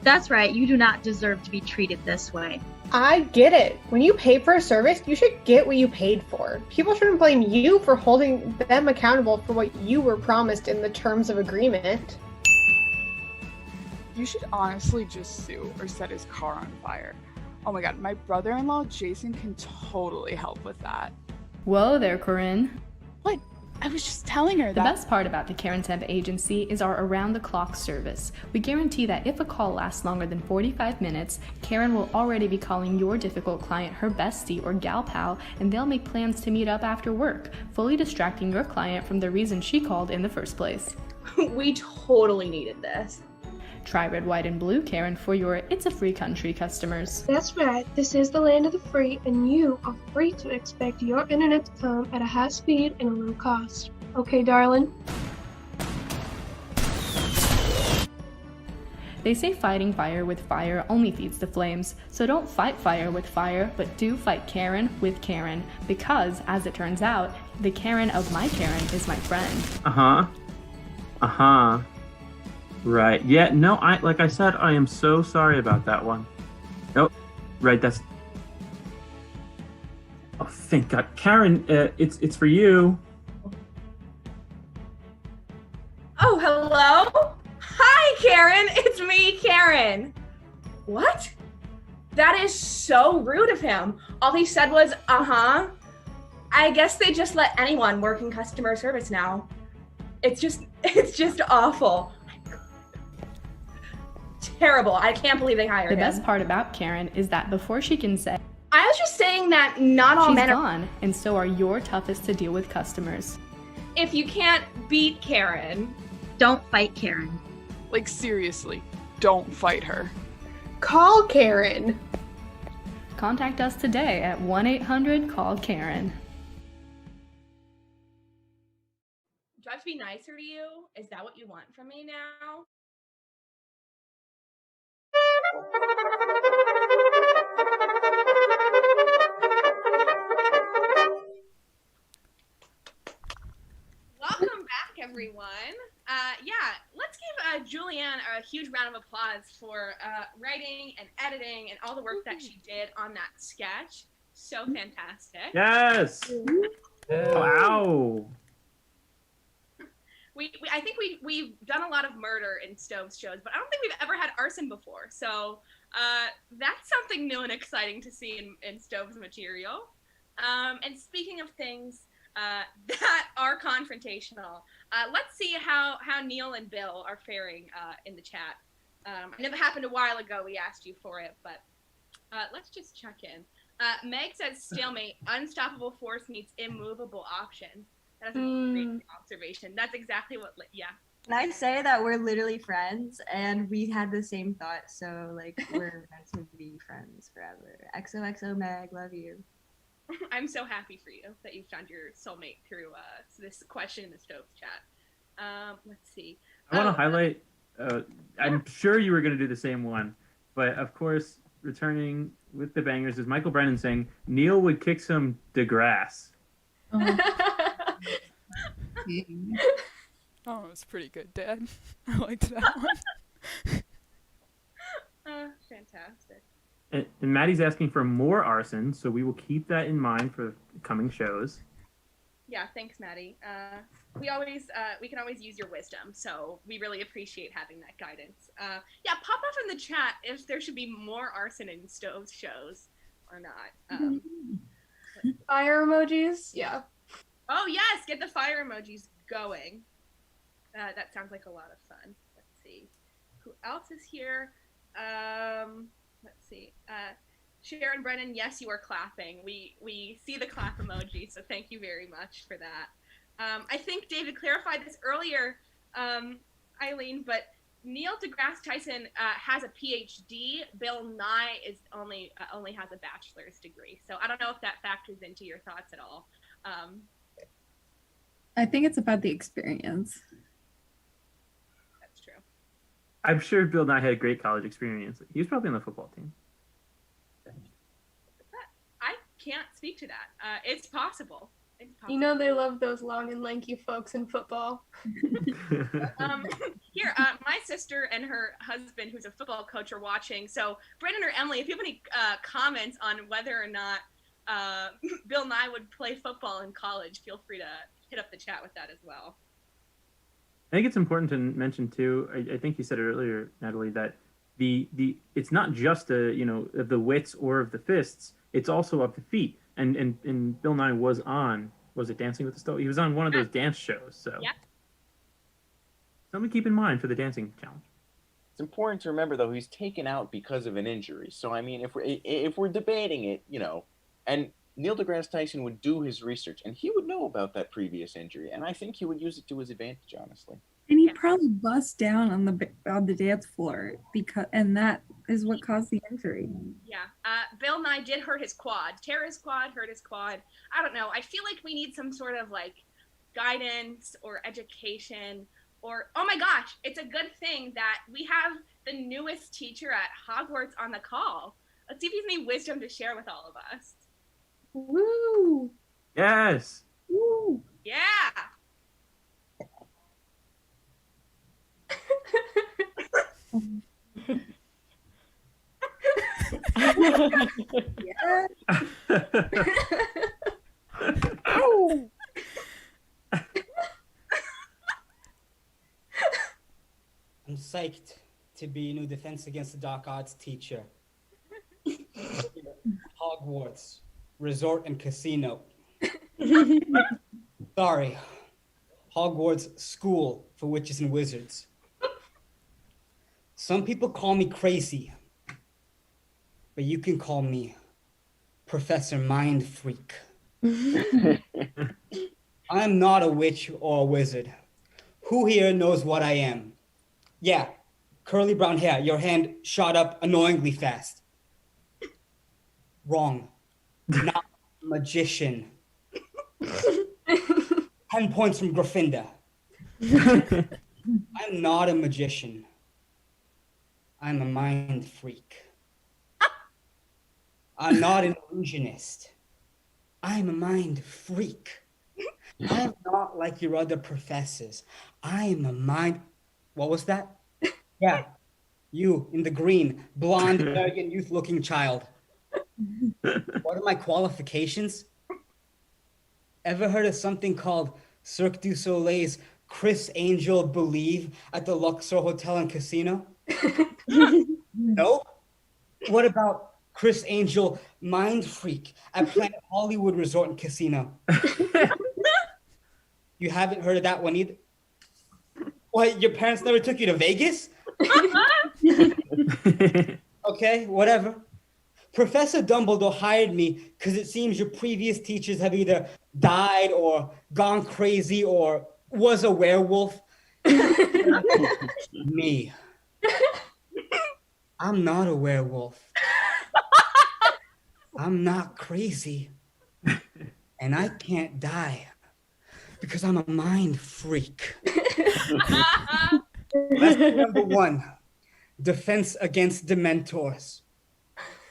That's right. You do not deserve to be treated this way. I get it. When you pay for a service, you should get what you paid for. People shouldn't blame you for holding them accountable for what you were promised in the terms of agreement. You should honestly just sue or set his car on fire. Oh my god, my brother-in-law Jason can totally help with that. Whoa there, Corinne. What? I was just telling her that. The best part about the Karen Temp Agency is our around-the-clock service. We guarantee that if a call lasts longer than 45 minutes, Karen will already be calling your difficult client her bestie or gal pal, and they'll make plans to meet up after work, fully distracting your client from the reason she called in the first place. We totally needed this. Try red, white, and blue, Karen, for your It's a Free Country customers. That's right. This is the land of the free, and you are free to expect your internet to come at a high speed and a low cost. Okay, darling? They say fighting fire with fire only feeds the flames, so don't fight fire with fire, but do fight Karen with Karen, because, as it turns out, the Karen of my Karen is my friend. Right. Yeah, no, like I said, I am so sorry about that one. Nope. Right, that's... Oh, thank God. Karen, it's for you. Oh, hello? Hi, Karen. It's me, Karen. What? That is so rude of him. All he said was, uh-huh. I guess they just let anyone work in customer service now. It's just awful. Terrible. I can't believe they hired him. The best part about Karen is that before she can say, I was just saying that not all she's men are gone, and so are your toughest to deal with customers. If you can't beat Karen, don't fight Karen. Like, seriously, don't fight her. Call Karen. Contact us today at 1-800-CALL-KAREN. do I have to be nicer to you? Is that what you want from me now? Welcome back, everyone. Let's give Julianne a huge round of applause for writing and editing and all the work that she did on that sketch. So fantastic. Yes. Wow. I think we've done a lot of murder in Stove's shows, but I don't think we've ever had arson before. So that's something new and exciting to see in Stove's material. And speaking of things that are confrontational, let's see how Neil and Bill are faring in the chat. I know that happened a while ago. We asked you for it, but let's just check in. Meg says stalemate, unstoppable force meets immovable option. That's a great observation. That's exactly what, yeah. Can I say that we're literally friends and we had the same thought, so like we're meant to be friends forever. XOXO Meg, love you. I'm so happy for you that you found your soulmate through this question in the Stove's chat. Let's see. I want to highlight, I'm sure you were going to do the same one, but of course, returning with the bangers is Michael Brennan saying, Neil would kick some DeGrasse. Oh, it's pretty good, Dad. I liked that one. Fantastic. And Maddie's asking for more arson, so we will keep that in mind for coming shows. Yeah, thanks, Maddie. We can always use your wisdom, so we really appreciate having that guidance. Yeah, pop off in the chat if there should be more arson in Stove's shows or not. Fire emojis? Yeah. Oh yes, get the fire emojis going. That sounds like a lot of fun. Let's see. Who else is here? Let's see. Sharon Brennan, yes, you are clapping. We see the clap emoji, so thank you very much for that. I think David clarified this earlier, Eileen, but Neil deGrasse Tyson has a PhD. Bill Nye is only has a bachelor's degree. So I don't know if that factors into your thoughts at all. I think it's about the experience. That's true. I'm sure Bill Nye had a great college experience. He was probably on the football team. I can't speak to that. It's possible. You know they love those long and lanky folks in football. Here, my sister and her husband, who's a football coach, are watching. So, Brendan or Emily, if you have any comments on whether or not Bill Nye would play football in college, feel free to hit up the chat with that as well. I think it's important to mention too. I think you said it earlier, Natalie, that the it's not just of the wits or of the fists. It's also of the feet. And Bill Nye was on, was it Dancing with the Stars? He was on one of those dance shows. So yeah. Something to keep in mind for the dancing challenge. It's important to remember though he's taken out because of an injury. So I mean, if we're debating it, and Neil deGrasse Tyson would do his research, and he would know about that previous injury, and I think he would use it to his advantage, honestly. And he probably bust down on the dance floor and that is what caused the injury. Yeah, Bill Nye did hurt his quad. Tear his quad, hurt his quad. I don't know. I feel like we need some sort of like guidance or education or, oh my gosh, it's a good thing that we have the newest teacher at Hogwarts on the call. Let's see if he has any wisdom to share with all of us. Woo! Yes. Woo! Yeah. Oh. I'm psyched. be your new Defense Against the Dark Arts teacher. Hogwarts, Resort and Casino. Sorry, Hogwarts School for Witches and Wizards. Some people call me crazy, but you can call me Professor Mind Freak. I'm not a witch or a wizard. Who here knows what I am? Yeah, curly brown hair, your hand shot up annoyingly fast. Wrong. Not magician. 10 points from Gryffindor. I'm not a magician. I'm a mind freak. I'm not an illusionist. I'm a mind freak. I'm not like your other professors. I am a mind... What was that? Yeah, you in the green, blonde, arrogant, youth-looking child. What are my qualifications? Ever heard of something called Cirque du Soleil's Chris Angel Believe at the Luxor Hotel and Casino? No? What about Chris Angel Mind Freak at Planet Hollywood Resort and Casino? You haven't heard of that one either? What, your parents never took you to Vegas? Okay, whatever. Professor Dumbledore hired me because it seems your previous teachers have either died or gone crazy or was a werewolf. Me. I'm not a werewolf. I'm not crazy. And I can't die because I'm a mind freak. Lesson number 1, defense against Dementors.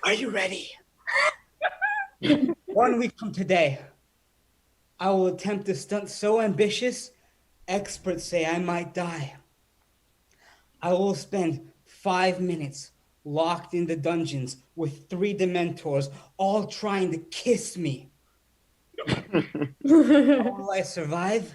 Are you ready? 1 week from today, I will attempt a stunt so ambitious, experts say I might die. I will spend 5 minutes locked in the dungeons with 3 Dementors, all trying to kiss me. How will I survive?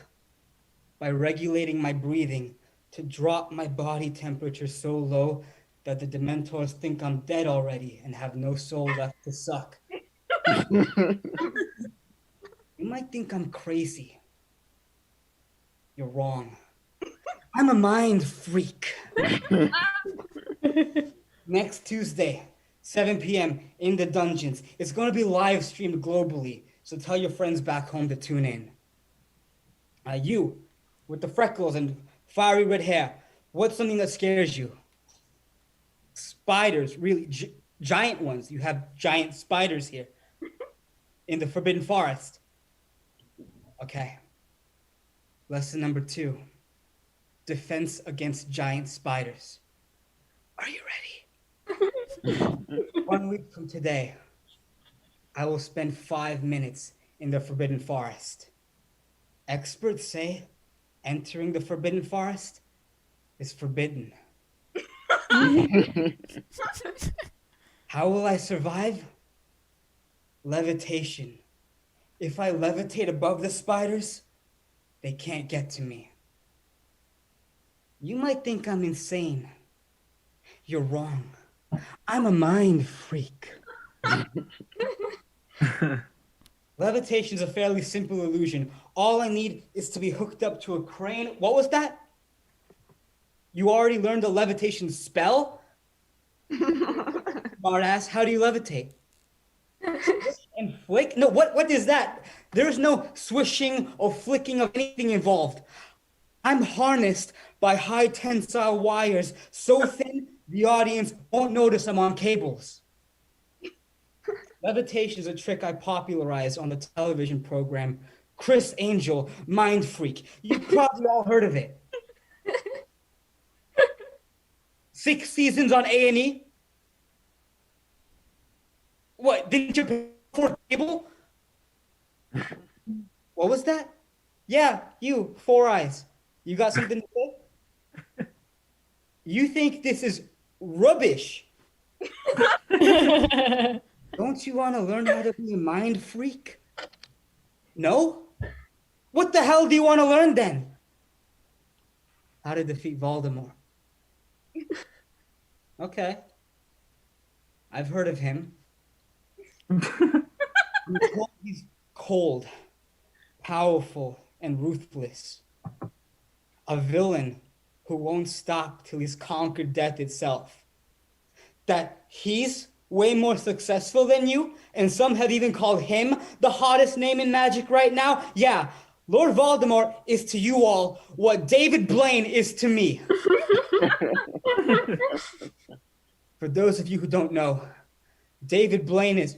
By regulating my breathing to drop my body temperature so low that the Dementors think I'm dead already and have no soul left to suck. You might think I'm crazy. You're wrong. I'm a mind freak. Next Tuesday, 7 p.m. in the dungeons. It's going to be live streamed globally, so tell your friends back home to tune in. You, with the freckles and fiery red hair, what's something that scares you? Spiders, really giant ones. You have giant spiders here in the Forbidden Forest. Okay. Lesson number 2, defense against giant spiders. Are you ready? 1 week from today, I will spend 5 minutes in the Forbidden Forest. Experts say entering the Forbidden Forest is forbidden. How will I survive? Levitation. If I levitate above the spiders, they can't get to me. You might think I'm insane. You're wrong. I'm a mind freak. Levitation is a fairly simple illusion. All I need is to be hooked up to a crane. What was that? You already learned a levitation spell? Smartass, how do you levitate? And flick? No, what is that? There's no swishing or flicking of anything involved. I'm harnessed by high tensile wires so thin the audience won't notice I'm on cables. Levitation is a trick I popularized on the television program Chris Angel Mind Freak. You've probably all heard of it. 6 seasons on A&E. What, didn't you pay for cable? What was that? Yeah, you, 4 Eyes. You got something to say? You think this is rubbish? Don't you want to learn how to be a mind freak? No? What the hell do you want to learn then? How to defeat Voldemort. Okay. I've heard of him. I'm told he's cold, powerful, and ruthless. A villain who won't stop till he's conquered death itself. That he's way more successful than you, and some have even called him the hottest name in magic right now. Yeah, Lord Voldemort is to you all what David Blaine is to me. For those of you who don't know, David Blaine is...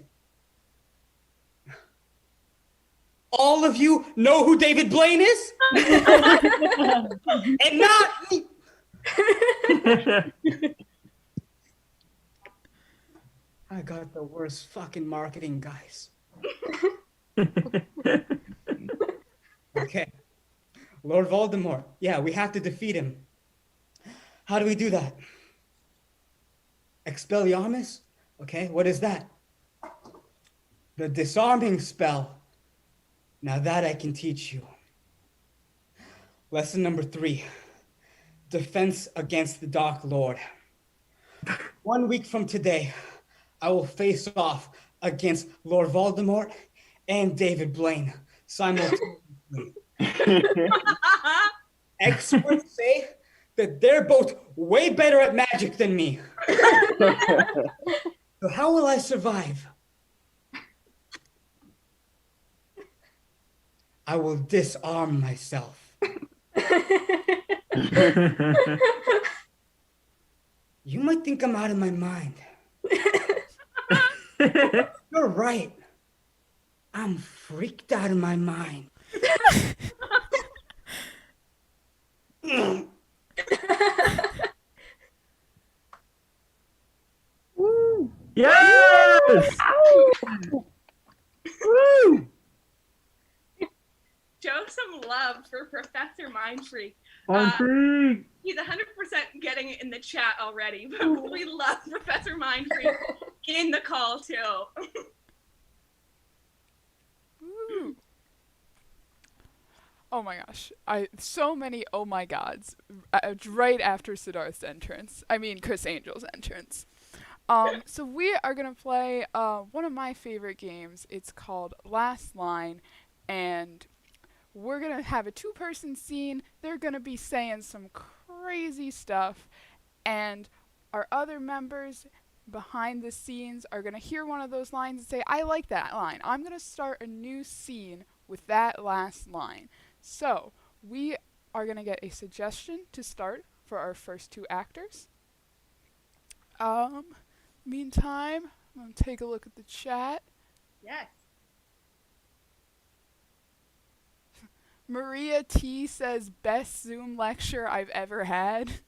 All of you know who David Blaine is? And not me. I got the worst fucking marketing, guys. Okay. Lord Voldemort. Yeah, we have to defeat him. How do we do that? Expelliarmus? Okay, what is that? The disarming spell. Now that I can teach you. Lesson number 3. Defense against the Dark Lord. 1 week from today, I will face off against Lord Voldemort and David Blaine simultaneously. Experts say that they're both way better at magic than me. So how will I survive? I will disarm myself. You might think I'm out of my mind. You're right. I'm freaked out of my mind. Woo! Yes! Woo! Show some love for Professor Mindfreak. Mindfreak! He's 100% getting it in the chat already, but we love Professor Mindfreak in the call too. Woo. Oh my gosh. So many oh my gods right after Siddharth's entrance. I mean Chris Angel's entrance. So we are going to play one of my favorite games. It's called Last Line, and we're going to have a 2-person scene. They're going to be saying some crazy stuff, and our other members behind the scenes are going to hear one of those lines and say, I like that line. I'm going to start a new scene with that last line. So we are going to get a suggestion to start for our first 2 actors. Meantime, I'm going to take a look at the chat. Yes. Maria T says, best Zoom lecture I've ever had.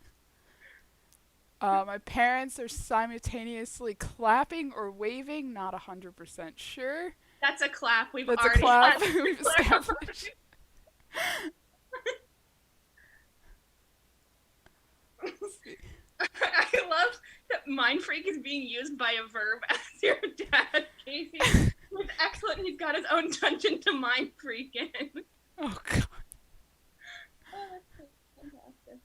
My parents are simultaneously clapping or waving, not 100% sure. That's a clap. That's a clap. We've established. I love that Mindfreak is being used by a verb as your dad, Casey. It's excellent. He's got his own dungeon to Mindfreak in. Oh, God. Oh, that's fantastic.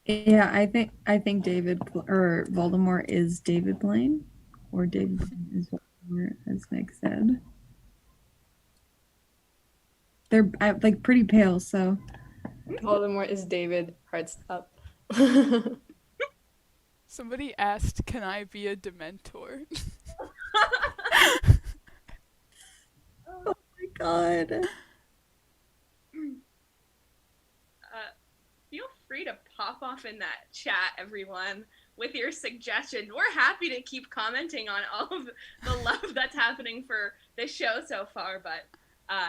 Yeah, I think Voldemort is David Blaine, or David Blaine is Voldemort, as Nick said. They're like pretty pale, so. Voldemort is David. Hearts up. Somebody asked, can I be a Dementor? Oh my God. Feel free to pop off in that chat, everyone, with your suggestions. We're happy to keep commenting on all of the love that's happening for this show so far, but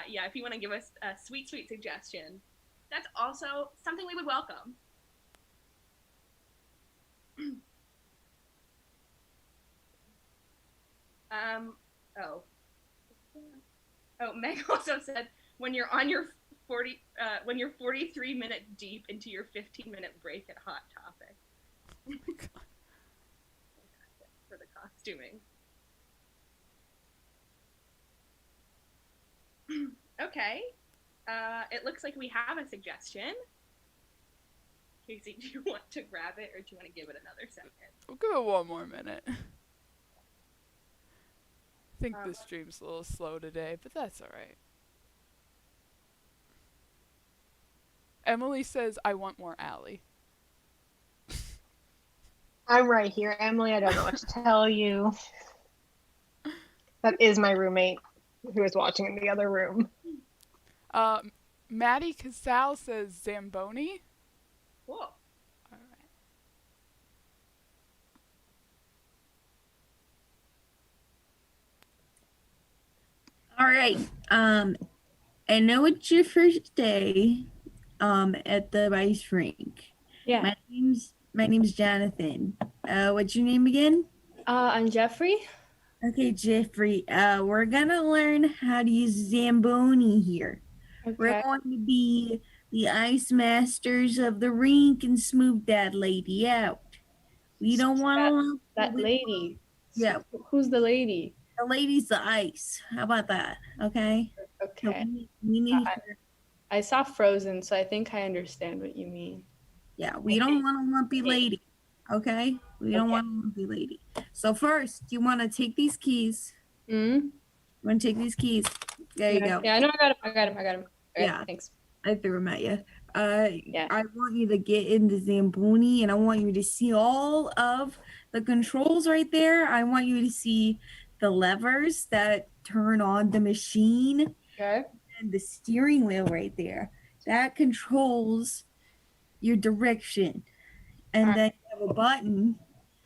yeah, if you want to give us a sweet, sweet suggestion, that's also something we would welcome. Meg also said when you're on your 43 minute deep into your 15-minute break at Hot Topic. Oh my God. For the costuming. Okay. It looks like we have a suggestion. Casey, do you want to grab it or do you want to give it another second? We'll give it one more minute. I think this stream's a little slow today, but that's alright. Emily says, I want more Allie. I'm right here, Emily. I don't know what to tell you. That is my roommate who is watching in the other room. Maddie Casal says Zamboni. Cool. All right. I know it's your first day at the ice rink. Yeah. My name's Jonathan. What's your name again? I'm Jeffrey. Okay, Jeffrey. We're gonna learn how to use Zamboni here. Okay. We're going to be the ice masters of the rink and smooth that lady out. We don't want that lady. Yeah. Who's the lady? The lady's the ice. How about that? Okay. Okay. So we need her. I saw Frozen, so I think I understand what you mean. Yeah, we don't want a lumpy lady. Okay? We don't want a lumpy lady. So first, you want to take these keys. Mm-hmm. You want to take these keys. There you go. Yeah, I know. I got him. Okay, Yeah. Thanks. I threw them at you. Yeah. I want you to get in the Zamboni, and I want you to see all of the controls right there. I want you to see the levers that turn on the machine. Okay. And the steering wheel right there. That controls your direction. And then you have a button.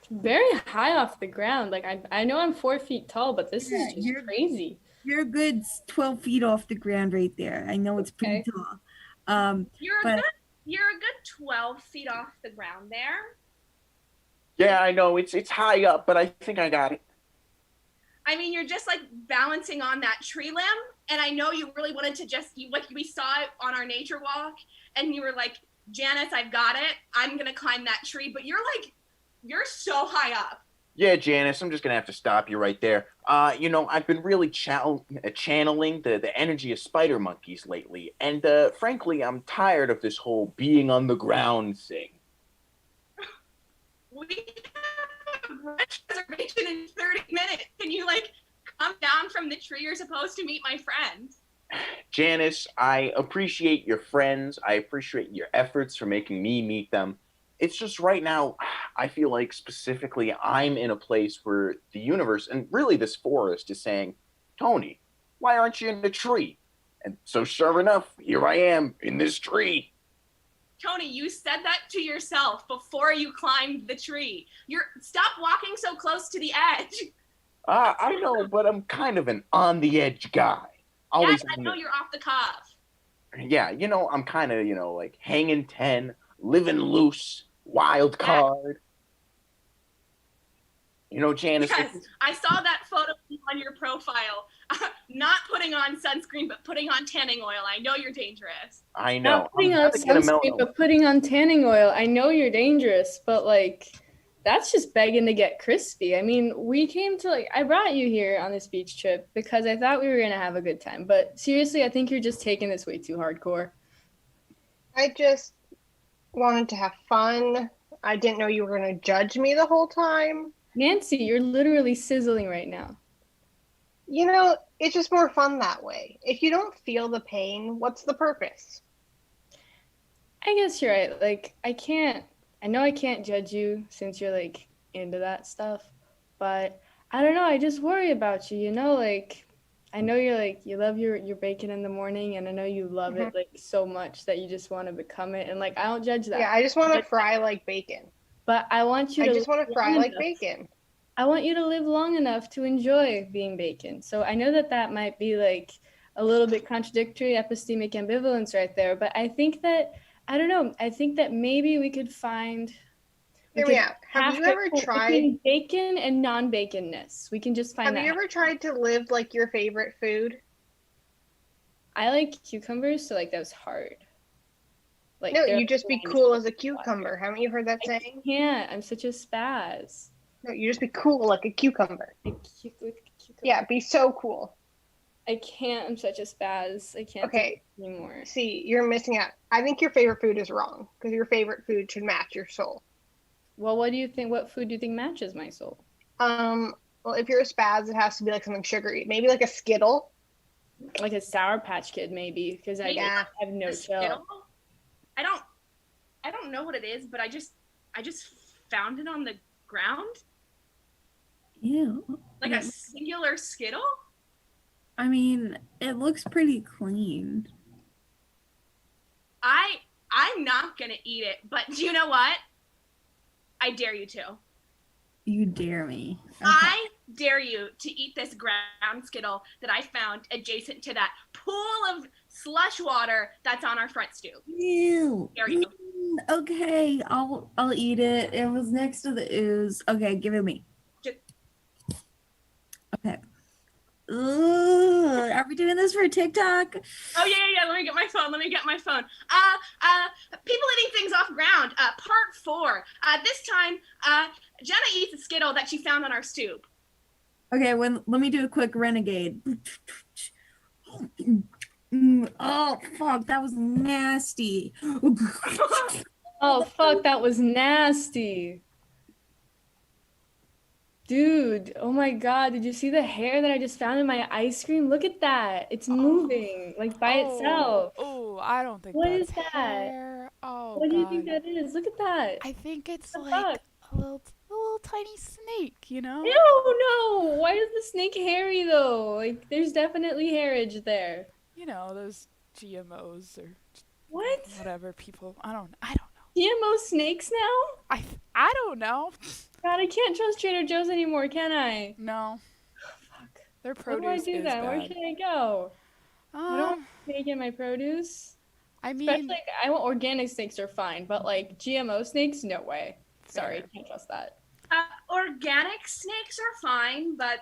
Very high off the ground. Like I know I'm 4 feet tall, but this is just crazy. You're a good 12 feet off the ground right there. I know it's pretty tall. You're a good 12 feet off the ground there. Yeah, I know it's high up, but I think I got it. I mean, you're just like balancing on that tree limb, and I know you really wanted to we saw it on our nature walk, and you were like, Janice, I've got it. I'm gonna climb that tree, but you're so high up. Yeah, Janice, I'm just gonna have to stop you right there. I've been really channeling the energy of spider monkeys lately, and frankly, I'm tired of this whole being on the ground thing. We have a brunch reservation in 30 minutes. Can you come down from the tree? You're supposed to meet my friend. Janice, I appreciate your friends. I appreciate your efforts for making me meet them. It's just right now, I feel like specifically I'm in a place where the universe, and really this forest, is saying, Tony, why aren't you in the tree? And so sure enough, here I am in this tree. Tony, you said that to yourself before you climbed the tree. Stop walking so close to the edge. I know, but I'm kind of an on-the-edge guy. Yes, I know you're off the cuff. Yeah, I'm kind of, like hanging 10, living loose, wild card. Janice. Yes, I saw that photo on your profile. Not putting on sunscreen, but putting on tanning oil. I know you're dangerous. I know. Not putting on sunscreen, but putting on tanning oil. I know you're dangerous, but that's just begging to get crispy. I mean, we came to I brought you here on this beach trip because I thought we were going to have a good time. But seriously, I think you're just taking this way too hardcore. I just wanted to have fun. I didn't know you were going to judge me the whole time. Nancy, you're literally sizzling right now. It's just more fun that way. If you don't feel the pain, what's the purpose? I guess you're right. I know I can't judge you since you're into that stuff, but I don't know. I just worry about you, I know you're you love your bacon in the morning, and I know you love it so much that you just want to become it. And I don't judge that. Yeah, I just want to fry like bacon. But I want you to. I just want to fry like bacon. I want you to live long enough to enjoy being bacon. So I know that might be a little bit contradictory, epistemic ambivalence right there. But I think that, I don't know, I think that maybe we could find. Have you ever tried bacon and non-baconness? We can just find that. Have you ever tried to live like your favorite food? I like cucumbers, so that was hard. No, you just be cool as a cucumber. Haven't you heard that saying? I can't. I'm such a spaz. No, you just be cool like a cucumber. Yeah, be so cool. I can't. I'm such a spaz. I can't Okay. do it anymore. See, you're missing out. I think your favorite food is wrong because your favorite food should match your soul. Well, what do you think? What food do you think matches my soul? Well, if you're a spaz, it has to be like something sugary. Maybe like a Skittle. Like a Sour Patch Kid, maybe, because I have no chill. I don't know what it is, but I just found it on the ground. Ew. Like a singular Skittle? I mean, it looks pretty clean. I'm not gonna eat it, but you know what? I dare you to. You dare me. Okay. I dare you to eat this ground Skittle that I found adjacent to that pool of slush water that's on our front stoop. Ew. Dare you. Okay, I'll eat it. It was next to the ooze. Okay, give it me. Okay. Ooh, are we doing this for TikTok? Oh yeah. Let me get my phone. People eating things off ground. Part 4. This time, Jenna eats a Skittle that she found on our stoop. Okay, let me do a quick renegade. Oh fuck, that was nasty. Oh fuck, that was nasty. Dude, oh my god, did you see the hair that I just found in my ice cream? Look at that. It's moving, like by itself. Oh, I don't think What that's is that? hair. Oh, What do you God. think that is? Look at that. I think it's What the like fuck? a little tiny snake, you know? Ew, no. Why is the snake hairy though? Like, there's definitely hairage there. You know, those GMOs or What? whatever people. I don't know. GMO snakes now? I don't know. God, I can't trust Trader Joe's anymore, can I? No. Fuck. Their Where produce do I do is that? Where bad. should I go? I don't want snake in my produce. I mean, especially like, I want organic snakes are fine, but like GMO snakes, no way. Sorry, can't trust that. Organic snakes are fine, but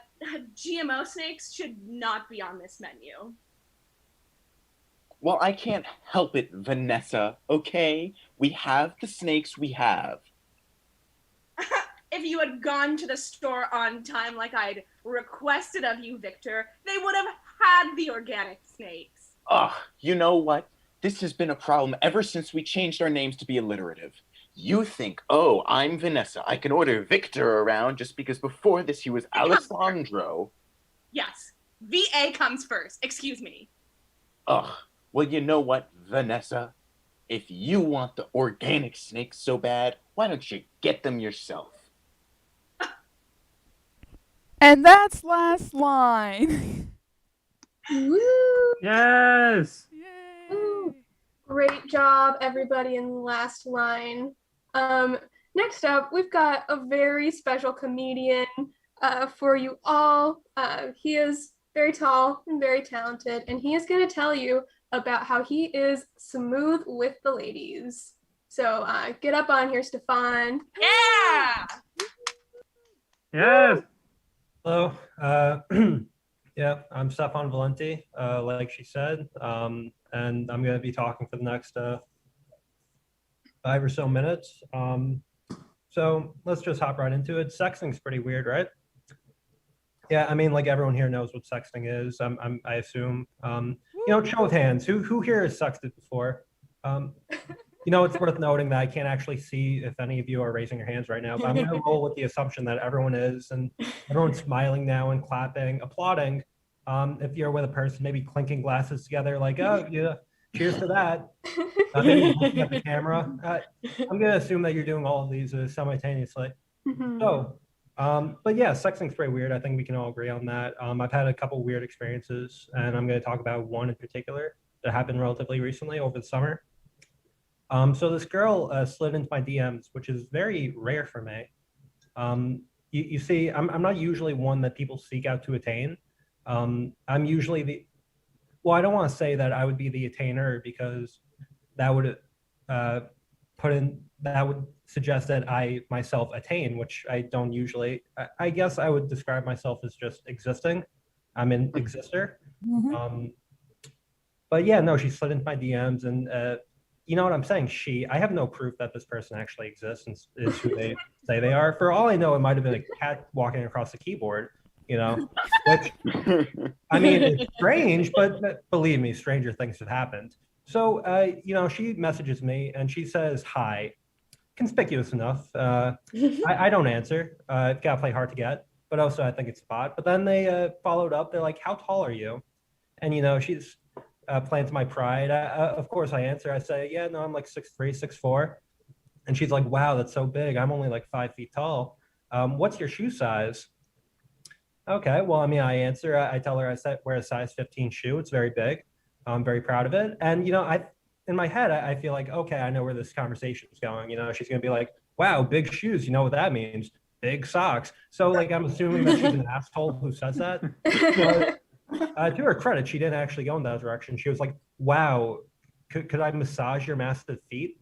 GMO snakes should not be on this menu. Well, I can't help it, Vanessa, okay? We have the snakes we have. If you had gone to the store on time like I'd requested of you, Victor, they would have had the organic snakes. Ugh, you know what? This has been a problem ever since we changed our names to be alliterative. You think, oh, I'm Vanessa. I can order Victor around just because before this he was Alessandro. Yes, VA comes first. Excuse me. Ugh, well, you know what, Vanessa? If you want the organic snakes so bad, why don't you get them yourself? And that's last line. Woo! Yes. Woo. Great job, everybody in the last line. Next up, we've got a very special comedian for you all. He is very tall and very talented, and he is going to tell you about how he is smooth with the ladies. So get up on here, Stefan. Yeah! Yes. Hello. Yeah, I'm Stefan Valente, like she said, and I'm going to be talking for the next 5 or so minutes. So let's just hop right into it. Sexting's pretty weird, right? Yeah, I mean, like everyone here knows what sexting is. I assume. Show of hands. Who here has sexted before? It's worth noting that I can't actually see if any of you are raising your hands right now, but I'm going to roll with the assumption that everyone is, and everyone's smiling now and clapping, applauding. If you're with a person, maybe clinking glasses together, like, oh, yeah, cheers to that. Maybe looking at the camera. I'm going to assume that you're doing all of these simultaneously. So, but yeah, sexting's pretty weird. I think we can all agree on that. I've had a couple weird experiences, and I'm going to talk about one in particular that happened relatively recently over the summer. So this girl slid into my DMs, which is very rare for me. You see, I'm not usually one that people seek out to attain. I'm usually I don't want to say that I would be the attainer because that would suggest that I myself attain, which I don't usually. I guess I would describe myself as just existing. I'm an exister. But yeah, no, she slid into my DMs and you know what I'm saying? I have no proof that this person actually exists and is who they say they are. For all I know, it might have been a cat walking across the keyboard. you know, which, I mean, it's strange, but believe me, stranger things have happened. So, you know, she messages me and she says, hi, conspicuous enough. I don't answer. I've got to play hard to get, but also I think it's spot. But then they followed up. They're like, how tall are you? And, you know, she's playing to my pride. Of course, I answer. I say, yeah, no, I'm like 6'3", 6'4". And she's like, wow, that's so big. I'm only like 5 feet tall. What's your shoe size? Okay, well, I mean, I answer. I tell her I wear a size 15 shoe. It's very big. I'm very proud of it. And, you know, in my head, I feel like, okay, I know where this conversation is going. You know, she's going to be like, wow, big shoes. You know what that means? Big socks. So, like, I'm assuming that she's an asshole who says that. To her credit, she didn't actually go in that direction. She was like, wow, could I massage your massive feet?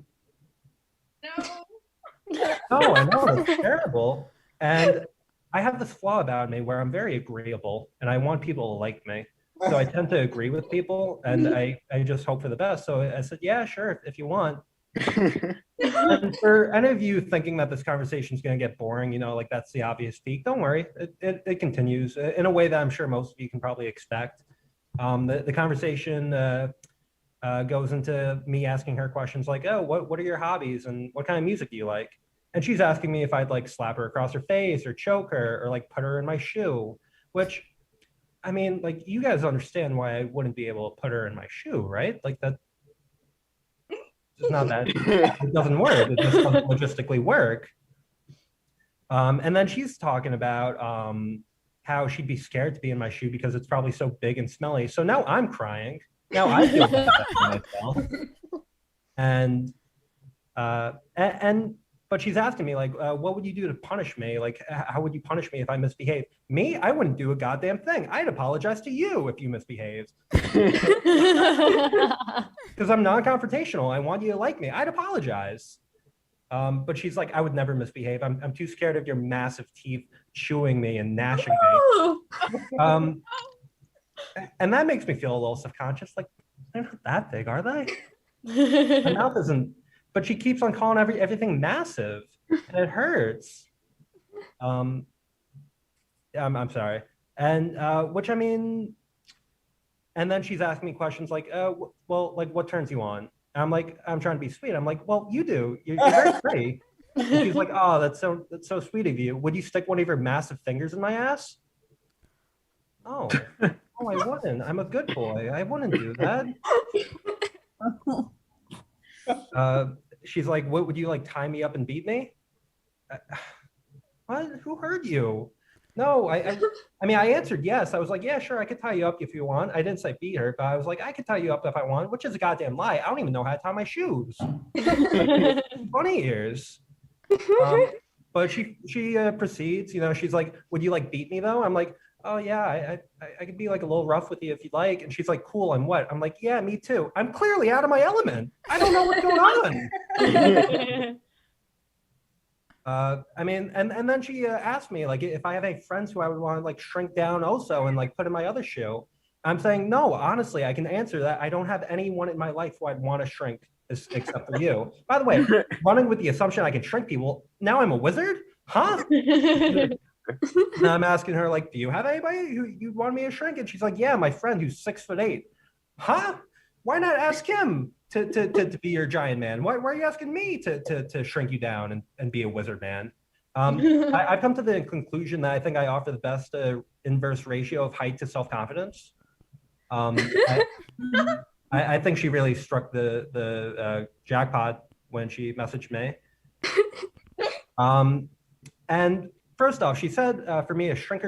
No, I know, it's terrible. And I have this flaw about me where I'm very agreeable and I want people to like me. So I tend to agree with people and I just hope for the best. So I said, yeah, sure, if you want. And for any of you thinking that this conversation is going to get boring, you know, like that's the obvious peak, don't worry. It continues in a way that I'm sure most of you can probably expect. The conversation goes into me asking her questions like, oh, what are your hobbies and what kind of music do you like? And she's asking me if I'd like slap her across her face or choke her or like put her in my shoe, which, I mean, like you guys understand why I wouldn't be able to put her in my shoe, right? Like that, it's not that, it doesn't work. It just doesn't logistically work. And then she's talking about how she'd be scared to be in my shoe because it's probably so big and smelly. So now I'm crying. Now I feel bad for myself. And but she's asking me like, what would you do to punish me? Like, how would you punish me if I misbehave? Me, I wouldn't do a goddamn thing. I'd apologize to you if you misbehaved. Because I'm non-confrontational. I want you to like me. I'd apologize. But she's like, I would never misbehave. I'm too scared of your massive teeth chewing me and gnashing me. And that makes me feel a little subconscious. Like, they're not that big, are they? My mouth isn't. But she keeps on calling everything massive, and it hurts. I'm sorry. And which I mean, and then she's asking me questions like, well, like what turns you on? And I'm like, I'm trying to be sweet. I'm like, well, you do. You're very pretty. And she's like, oh, that's so sweet of you. Would you stick one of your massive fingers in my ass? Oh, I wouldn't. I'm a good boy. I wouldn't do that. She's like, what would you like tie me up and beat me? What? Who heard you? No, I mean, I answered yes. I was like, yeah, sure, I could tie you up if you want. I didn't say beat her, but I was like, I could tie you up if I want, which is a goddamn lie. I don't even know how to tie my shoes. Bunny ears. But she proceeds, you know, she's like, would you like beat me though? I'm like, oh yeah, I could be like a little rough with you if you'd like. And she's like, cool, I'm what? I'm like, yeah, me too. I'm clearly out of my element. I don't know what's going on. I mean, and then she asked me like if I have any friends who I would want to like shrink down also and like put in my other shoe. I'm saying, no, honestly, I can answer that. I don't have anyone in my life who I'd want to shrink except for you. By the way, running with the assumption I can shrink people, now I'm a wizard? Huh? And I'm asking her, like, do you have anybody who you want me to shrink? And she's like, yeah, my friend who's 6'8". Huh? Why not ask him to be your giant man? Why are you asking me to shrink you down and be a wizard man? I've come to the conclusion that I think I offer the best inverse ratio of height to self-confidence. I think she really struck the jackpot when she messaged me. And first off, she said for me to shrink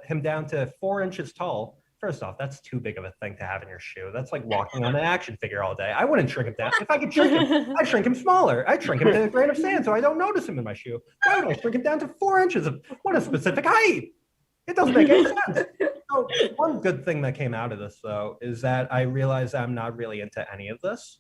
him down to 4 inches tall. First off, that's too big of a thing to have in your shoe. That's like walking on an action figure all day. I wouldn't shrink him down. If I could shrink him, I'd shrink him smaller. I'd shrink him to a grain of sand so I don't notice him in my shoe. Why would I shrink him down to 4 inches? What a specific height. It doesn't make any sense. So one good thing that came out of this, though, is that I realized I'm not really into any of this,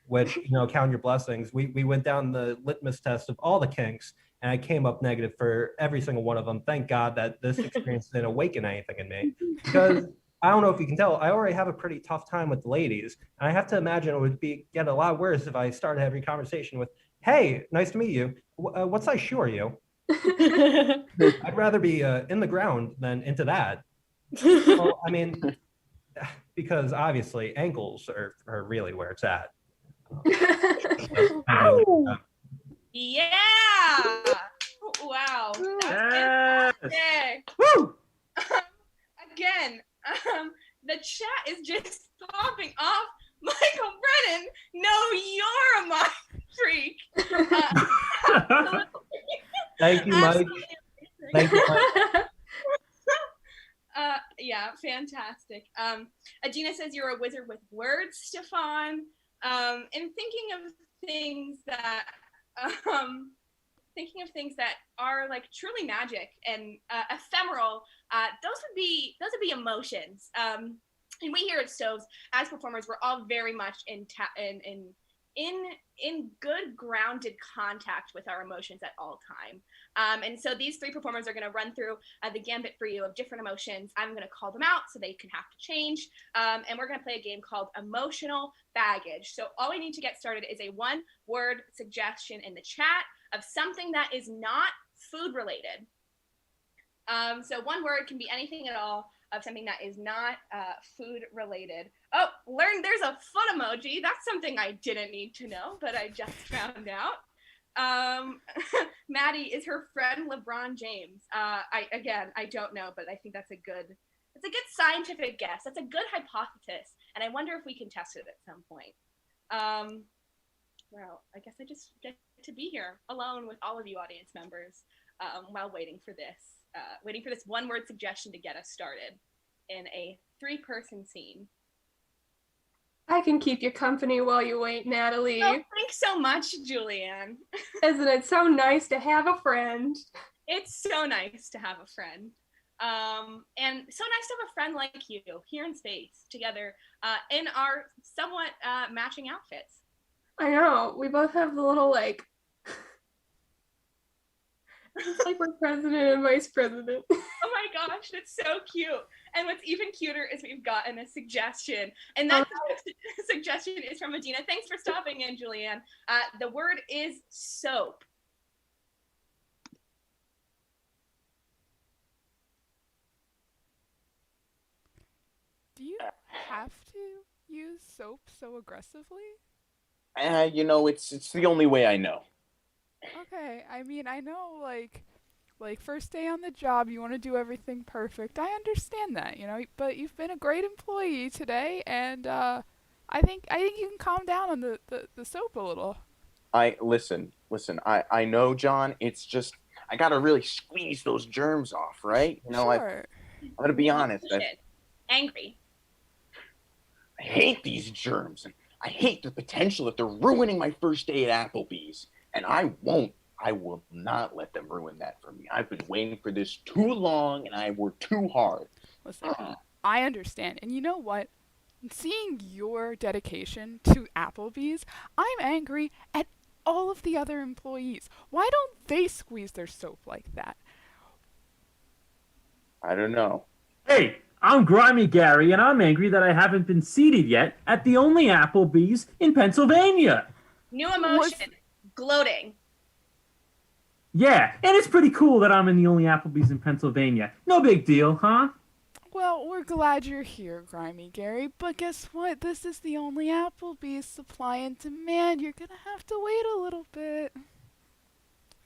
which, you know, count your blessings. We went down the litmus test of all the kinks, and I came up negative for every single one of them. Thank God that this experience didn't awaken anything in me. Because I don't know if you can tell, I already have a pretty tough time with the would And I have to imagine it would get a lot worse if I started every conversation with, hey, nice to meet you. What size shoe are you? I'd rather be in the ground than into that. Well, I mean, because obviously ankles are really where it's at. Yeah. Wow. Yes. Okay. Woo! Again, the chat is just popping off. Michael Brennan, no, you're a mind freak. Thank you, Mike. Thank you, Mike. Yeah, fantastic. Adina says you're a wizard with words, Stefan. And thinking of things that are like truly magic and ephemeral, those would be emotions. And we here at Stoves, as performers, we're all very much in good grounded contact with our emotions at all time. And so these three performers are going to run through the gambit for you of different emotions. I'm going to call them out so they can have to change. And we're going to play a game called Emotional Baggage. So all we need to get started is a one-word suggestion in the chat of something that is not food related. So one word can be anything at all of something that is not food related. Oh, there's a foot emoji. That's something I didn't need to know, but I just found out. Maddie, is her friend LeBron James? I don't know, but I think that's a good scientific guess. That's a good hypothesis, and I wonder if we can test it at some point. Well, I guess I just get to be here alone with all of you audience members while waiting for this one-word suggestion to get us started in a three-person scene. I can keep you company while you wait, Natalie. Oh, thanks so much, Julianne. Isn't it so nice to have a friend? It's so nice to have a friend. And so nice to have a friend like you here in space together in our somewhat matching outfits. I know. We both have the little like it's like we're president and vice president. Oh my gosh, that's so cute. And what's even cuter is we've gotten a suggestion. And that suggestion is from Adina. Thanks for stopping in, Julianne. The word is soap. Do you have to use soap so aggressively? It's the only way I know. Okay, I mean, I know, like first day on the job, you want to do everything perfect. I understand that, but you've been a great employee today, and I think you can calm down on the soap a little. Listen, I know, John, it's just, I gotta really squeeze those germs off, right? Sure. I'm gonna be honest. Angry. I hate these germs, and I hate the potential that they're ruining my first day at Applebee's. And I will not let them ruin that for me. I've been waiting for this too long, and I worked too hard. Listen, I understand. And you know what? Seeing your dedication to Applebee's, I'm angry at all of the other employees. Why don't they squeeze their soap like that? I don't know. Hey, I'm Grimy Gary, and I'm angry that I haven't been seated yet at the only Applebee's in Pennsylvania. New emotion. Gloating. Yeah, and it's pretty cool that I'm in the only Applebee's in Pennsylvania. No big deal, huh? Well, we're glad you're here, Grimy Gary, but guess what? This is the only Applebee's, supply and demand. You're gonna have to wait a little bit.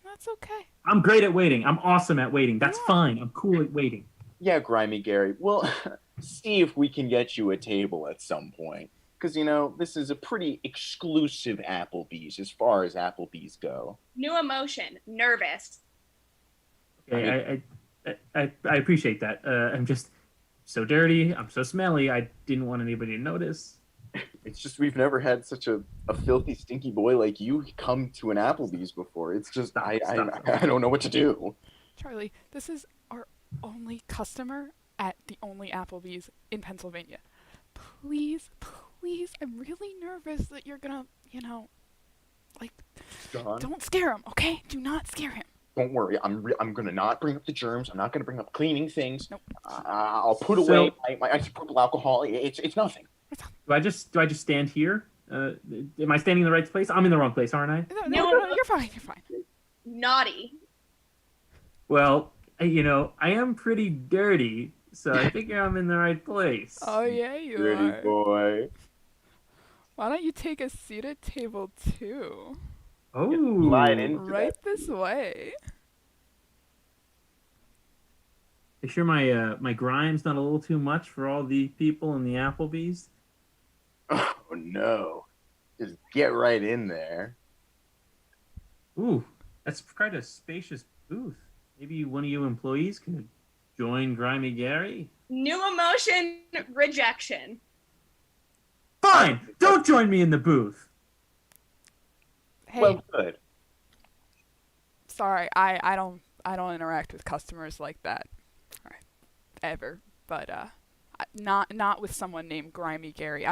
That's okay. I'm great at waiting. I'm awesome at waiting. That's fine. I'm cool at waiting. Yeah, Grimy Gary. Well, see if we can get you a table at some point. Because, this is a pretty exclusive Applebee's as far as Applebee's go. New emotion. Nervous. Okay, I appreciate that. I'm just so dirty. I'm so smelly. I didn't want anybody to notice. It's just we've never had such a filthy, stinky boy like you come to an Applebee's before. It's just, I don't know what to do. Charlie, this is our only customer at the only Applebee's in Pennsylvania. Please, I'm really nervous that you're gonna, John, don't scare him, okay? Do not scare him. Don't worry. I'm gonna not bring up the germs. I'm not gonna bring up cleaning things. Nope. I'll put away my isopropyl alcohol. It's nothing. Do I just stand here? Am I standing in the right place? I'm in the wrong place, aren't I? No, you're fine. Naughty. Well, I am pretty dirty, so I figure I'm in the right place. Oh yeah, you Pretty are. boy. Why don't you take a seat at table 2? Slide Oh, into Right that. this way. you sure my grime's not a little too much for all the people in the Applebee's? Oh no. Just get right in there. Ooh, that's quite a spacious booth. Maybe one of you employees could join Grimy Gary? New emotion, rejection. Fine! Don't join me in the booth! Hey, Well, good. sorry, I don't interact with customers like that. Right, ever. But not with someone named Grimy Gary.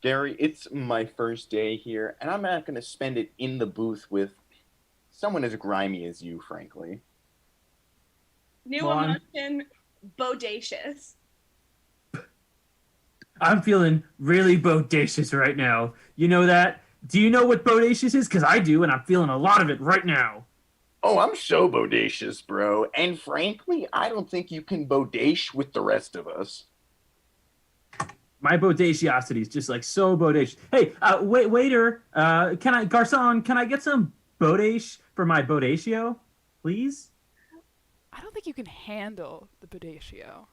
Gary, it's my first day here, and I'm not going to spend it in the booth with someone as grimy as you, frankly. New Come on. emotion, bodacious. I'm feeling really bodacious right now. You know that? Do you know what bodacious is? Because I do, and I'm feeling a lot of it right now. Oh, I'm so bodacious, bro. And frankly, I don't think you can bodacious with the rest of us. My bodaciosity is just like so bodacious. Hey, waiter, Garcon, can I get some bodacious for my bodacio, please? I don't think you can handle the bodacio.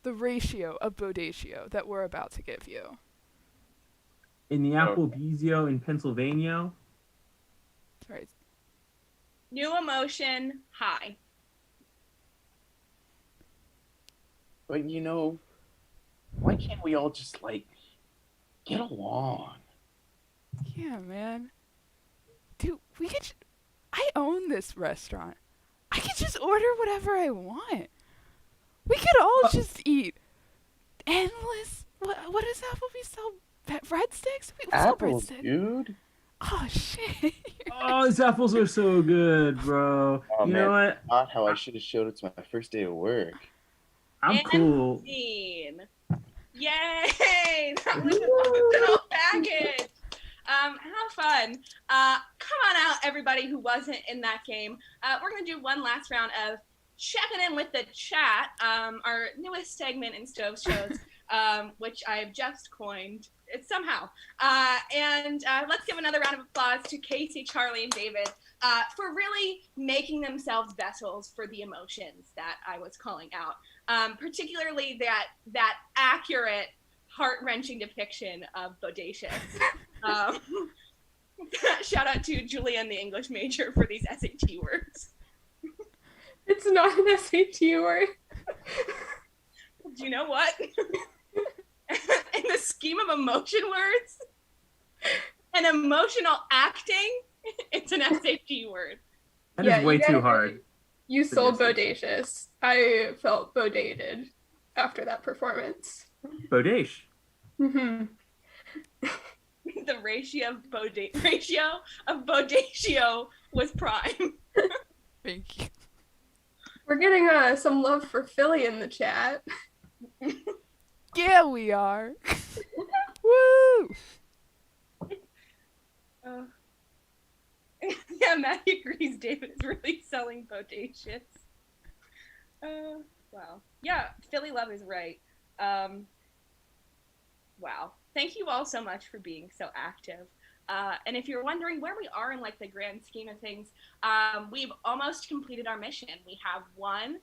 The ratio of bodacio that we're about to give you. In the Applebee'sio in Pennsylvania. Right. New emotion, high. But why can't we all just, get along? Yeah, man. Dude, I own this restaurant. I could just order whatever I want. We could all just eat endless. What does Applebee's sell? Breadsticks? We sell Apples, breadsticks. dude. Oh shit. Oh, these apples are so good, bro. Oh, you man, know what? Not how I should have showed it to my first day of work. I'm cool. Scene. Yay! That was a little package. How fun. Come on out, everybody who wasn't in that game. We're going to do one last round of checking in with the chat, our newest segment in Stove Shows, which I have just coined somehow. And let's give another round of applause to Casey, Charlie, and David for really making themselves vessels for the emotions that I was calling out. Particularly that accurate, heart-wrenching depiction of bodacious. Shout out to Julian, the English major, for these SAT words. It's not an SAT word. Do you know what? In the scheme of emotion words and emotional acting, it's an SAT word. That is way too hard. You sold bodacious. I felt bodated after that performance. Bodacious. Mm-hmm. The ratio of bodacio was prime. Thank you. We're getting some love for Philly in the chat. Yeah, we are. Woo! Yeah, Maddie agrees David is really selling bodacious. Wow. Yeah, Philly Love is right. Wow. Thank you all so much for being so active. And if you're wondering where we are in the grand scheme of things, we've almost completed our mission. We have one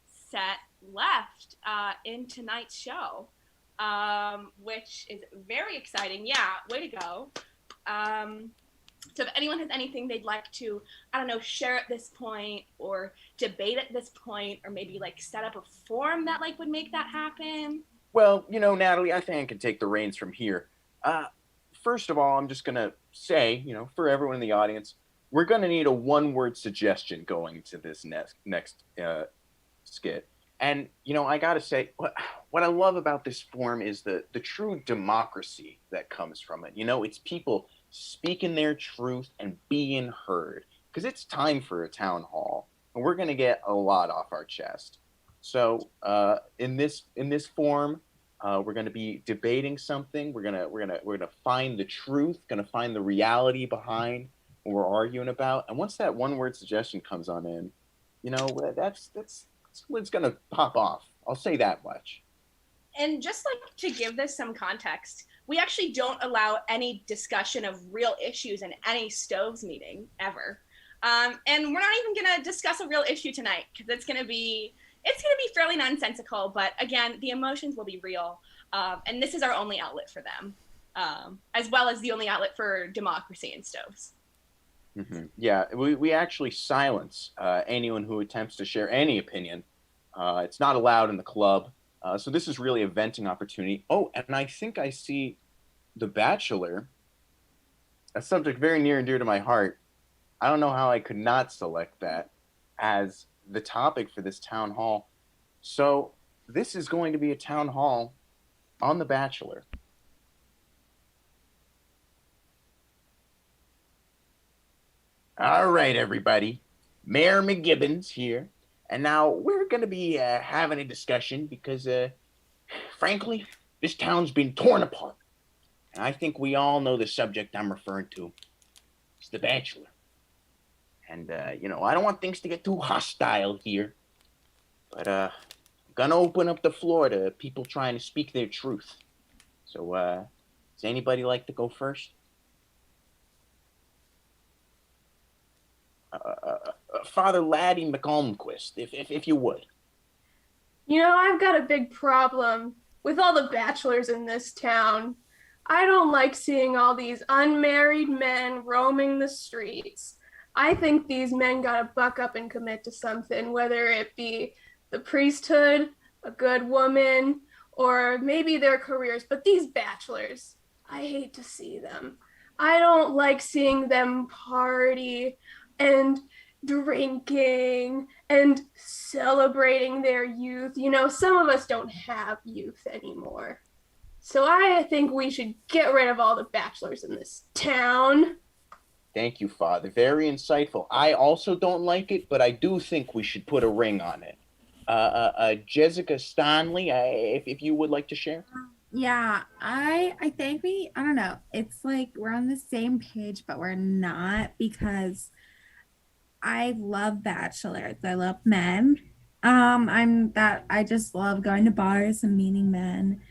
set left in tonight's show, which is very exciting. Yeah, way to go. So if anyone has anything they'd like to, share at this point or debate at this point, or maybe set up a forum that would make that happen. Well, Natalie, I think I can take the reins from here. First of all, I'm just going to say, for everyone in the audience, we're going to need a one-word suggestion going into this next skit. And, I got to say, what I love about this forum is the true democracy that comes from it. It's people speaking their truth and being heard. Because it's time for a town hall. And we're going to get a lot off our chest. So in this forum, we're going to be debating something. We're gonna find the truth. Going to find the reality behind or we're arguing about. And once that one-word suggestion comes on in, you know, that's what's gonna pop off. I'll say that much. And just like to give this some context, we actually don't allow any discussion of real issues in any Stoves meeting ever. And we're not even gonna discuss a real issue tonight because it's gonna be fairly nonsensical. But again, the emotions will be real, and this is our only outlet for them, as well as the only outlet for democracy in Stoves. Mm-hmm. Yeah, we actually silence anyone who attempts to share any opinion. It's not allowed in the club. So this is really a venting opportunity. Oh, and I think I see The Bachelor, a subject very near and dear to my heart. I don't know how I could not select that as the topic for this town hall. So this is going to be a town hall on The Bachelor. All right, everybody. Mayor McGibbons here. And now we're going to be having a discussion because, frankly, this town's been torn apart. And I think we all know the subject I'm referring to. It's The Bachelor. And, you know, I don't want things to get too hostile here. But I'm going to open up the floor to people trying to speak their truth. So, does anybody like to go first? Father Laddie McColmquist, if you would. You know, I've got a big problem with all the bachelors in this town. I don't like seeing all these unmarried men roaming the streets. I think these men gotta buck up and commit to something, whether it be the priesthood, a good woman, or maybe their careers. But these bachelors, I hate to see them. I don't like seeing them party and drinking and celebrating their youth. You know, some of us don't have youth anymore. So I think we should get rid of all the bachelors in this town. Thank you, Father. Very insightful. I also don't like it, but I do think we should put a ring on it. Jessica Stanley, if you would like to share. Yeah, I think I don't know. It's like we're on the same page, but we're not, because I love bachelors. I love men. I just love going to bars and meeting men.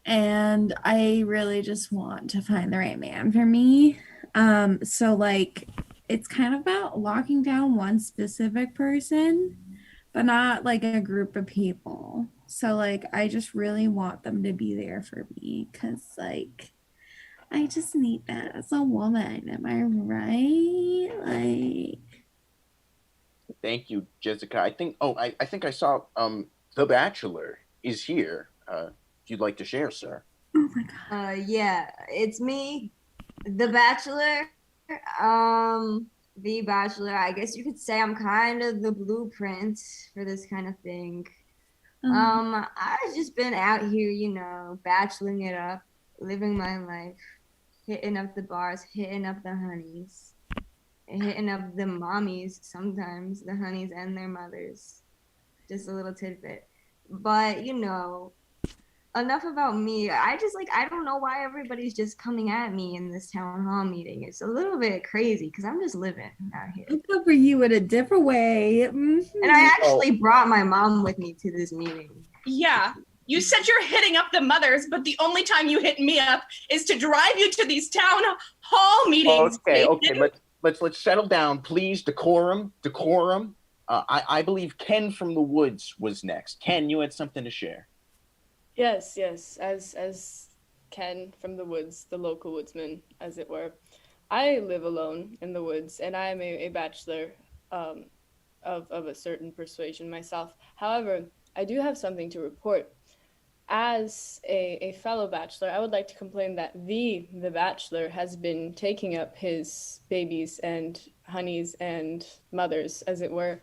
And I really just want to find the right man for me. So like it's kind of about locking down one specific person, but not like a group of people. So like I just really want them to be there for me, because like I just need that as a woman. Am I right? Like, thank you, Jessica. I think I saw The Bachelor is here. If you'd like to share, sir. Oh my god. Yeah, it's me, The Bachelor. The Bachelor. I guess you could say I'm kind of the blueprint for this kind of thing. I've just been out here, you know, bacheloring it up, living my life, hitting up the bars, hitting up the honeys, and hitting up the mommies sometimes, the honeys and their mothers. Just a little tidbit. But, you know, enough about me. I don't know why everybody's just coming at me in this town hall meeting. It's a little bit crazy because I'm just living out here. I cover you in a different way. And I actually brought my mom with me to this meeting. Yeah. You said you're hitting up the mothers, but the only time you hit me up is to drive you to these town hall meetings. Okay. Let's settle down, please. Decorum. I believe Ken from the Woods was next. Ken, you had something to share. Yes. As Ken from the woods, the local woodsman, as it were, I live alone in the woods, and I am a bachelor of a certain persuasion myself. However, I do have something to report. As a fellow bachelor, I would like to complain that the bachelor has been taking up his babies and honeys and mothers, as it were,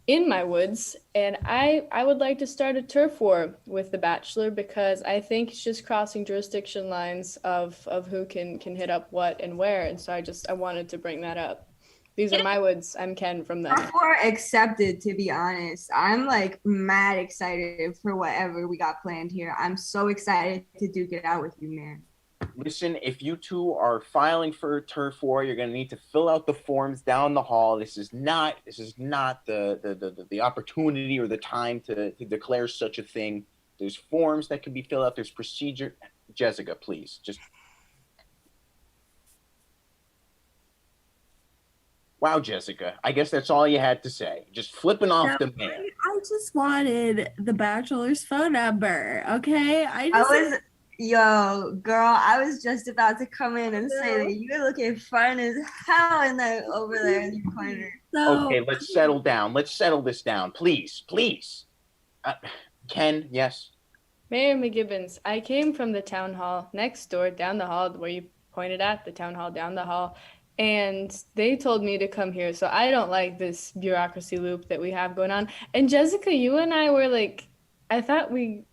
in my woods, and I would like to start a turf war with the bachelor, because I think it's just crossing jurisdiction lines of who can hit up what and where, and so I wanted to bring that up. These are my woods. I'm Ken from them. Turf war accepted, to be honest. I'm like mad excited for whatever we got planned here. I'm so excited to duke it out with you, man. Listen, if you two are filing for Turf War, you're going to need to fill out the forms down the hall. This is not the opportunity or the time to declare such a thing. There's forms that can be filled out. There's procedure. Jessica, please, just. Wow, Jessica. I guess that's all you had to say. Just flipping off the man. I just wanted the bachelor's phone number, okay? Yo, girl, I was just about to come in and say that you're looking fun as hell in that over there in your corner. Okay, let's settle down. Let's settle this down, please, please. Ken, yes? Mayor McGibbons, I came from the town hall next door, down the hall, where you pointed at, the town hall down the hall, and they told me to come here, so I don't like this bureaucracy loop that we have going on. And Jessica, you and I were like, I thought we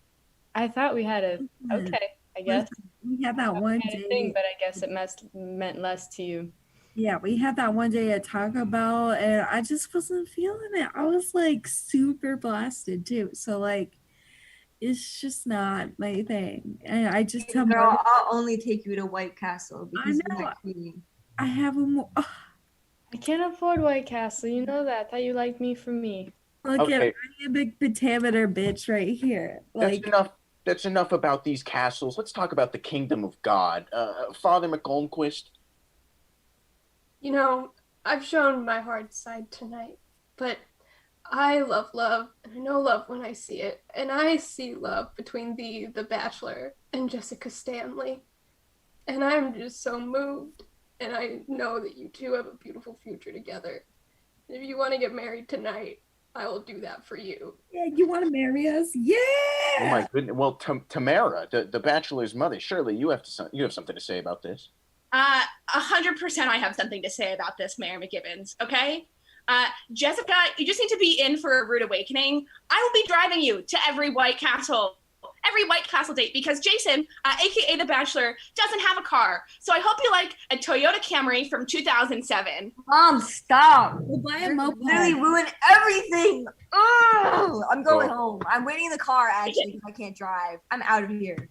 had a, okay, I guess. We had that one day. Thing, but I guess it meant less to you. Yeah, we had that one day at Taco Bell, and I just wasn't feeling it. I was like super blasted too. So like, it's just not my thing. And I just tell girl, I'll only take you to White Castle because I know. you're my queen. I have a more. I can't afford White Castle. You know that. I thought you liked me for me. Look Okay. at I am a big pentameter bitch right here. Like That's enough about these castles. Let's talk about the kingdom of God. Father McGolmquist. You know, I've shown my hard side tonight, but I love love, and I know love when I see it. And I see love between the Bachelor, and Jessica Stanley. And I'm just so moved. And I know that you two have a beautiful future together. And if you want to get married tonight, I will do that for you. Yeah, you want to marry us? Yeah. Oh my goodness. Well, Tamara, the Bachelor's mother, surely you have something to say about this. 100% I have something to say about this, Mayor McGibbons, okay? Jessica, you just need to be in for a rude awakening. I will be driving you to every White Castle date because Jason, aka The Bachelor, doesn't have a car. So I hope you like a Toyota Camry from 2007. Mom, stop. We'll buy a moped. Really ruin everything. Oh, I'm going home. I'm waiting in the car actually because I can't drive. I'm out of here.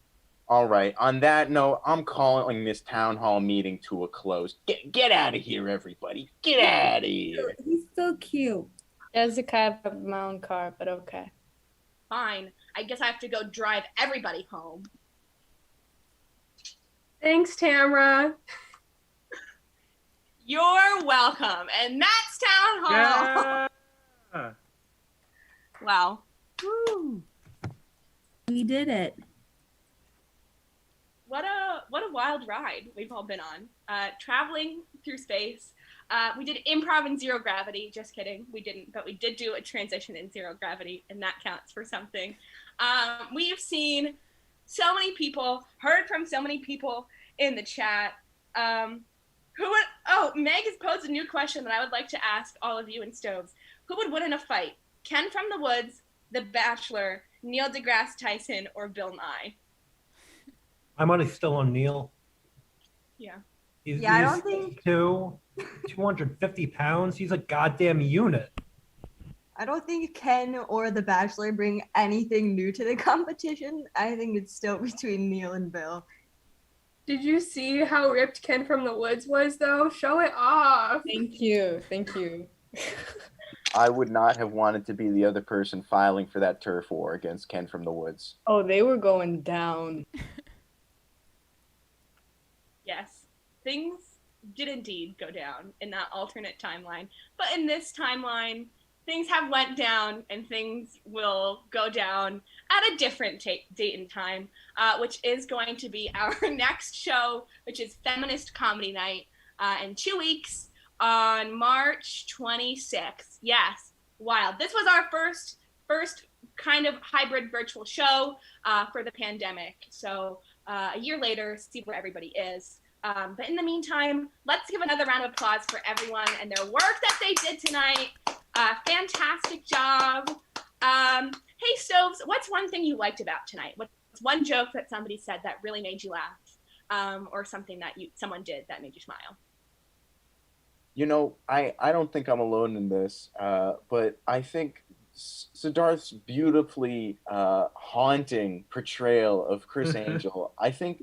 All right. On that note, I'm calling this town hall meeting to a close. Get out of here, everybody. Get out of here. He's so cute. Jessica, I have my own car, but okay. Fine. I guess I have to go drive everybody home. Thanks, Tamara. You're welcome. And that's town hall. Yeah. Wow. Woo. We did it. What a wild ride we've all been on. Traveling through space. We did improv in zero gravity. Just kidding. We didn't, but we did do a transition in zero gravity, and that counts for something. We've seen so many people, heard from so many people in the chat. Meg has posed a new question that I would like to ask all of you in Stoves. Who would win in a fight? Ken from the Woods, The Bachelor, Neil deGrasse Tyson, or Bill Nye? My money's still on Neil. Yeah. I don't think 250 pounds. He's a goddamn unit. I don't think Ken or The Bachelor bring anything new to the competition. I think it's still between Neil and Bill. Did you see how ripped Ken from the Woods was, though? Show it off. Thank you. I would not have wanted to be the other person filing for that turf war against Ken from the Woods. Oh, they were going down. Yes, things did indeed go down in that alternate timeline. But in this timeline, things have went down and things will go down at a different date and time, which is going to be our next show, which is Feminist Comedy Night in 2 weeks on March 26th. Yes, wild. This was our first kind of hybrid virtual show for the pandemic. So a year later, see where everybody is. But in the meantime, let's give another round of applause for everyone and their work that they did tonight. Fantastic job. Hey, Stoves, what's one thing you liked about tonight? What's one joke that somebody said that really made you laugh? Or something that someone did that made you smile? You know, I don't think I'm alone in this, but I think Siddharth's beautifully haunting portrayal of Chris Angel, I think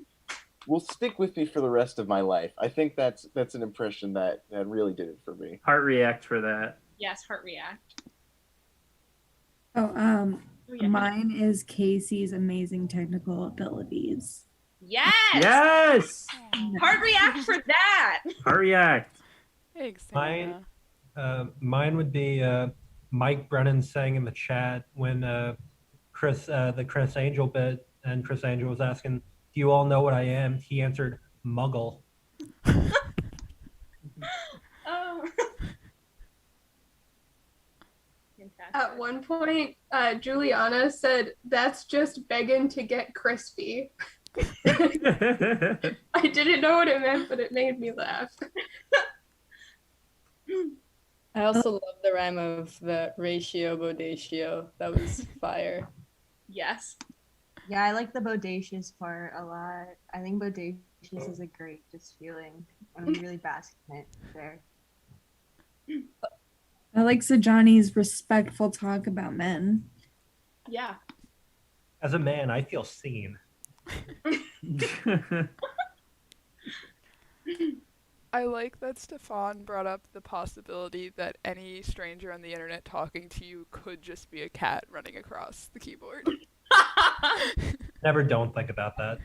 will stick with me for the rest of my life. I think that's an impression that really did it for me. Heart react for that. Yes, heart react. Oh, yeah. Mine is Casey's amazing technical abilities. Yes. Yes. Heart react for that. Heart react. Thanks, Mine, mine would be Mike Brennan saying in the chat when the Chris Angel bit, and Chris Angel was asking, "Do you all know what I am?" He answered, "Muggle." Oh. At one point, Juliana said, "That's just begging to get crispy." I didn't know what it meant, but it made me laugh. I also love the rhyme of the ratio bodatio. That was fire. Yes. Yeah, I like the bodacious part a lot. I think bodacious is a great just feeling. I'm really basking in it there. I like Sajani's respectful talk about men. Yeah. As a man, I feel seen. I like that Stefan brought up the possibility that any stranger on the internet talking to you could just be a cat running across the keyboard. Never don't think about that.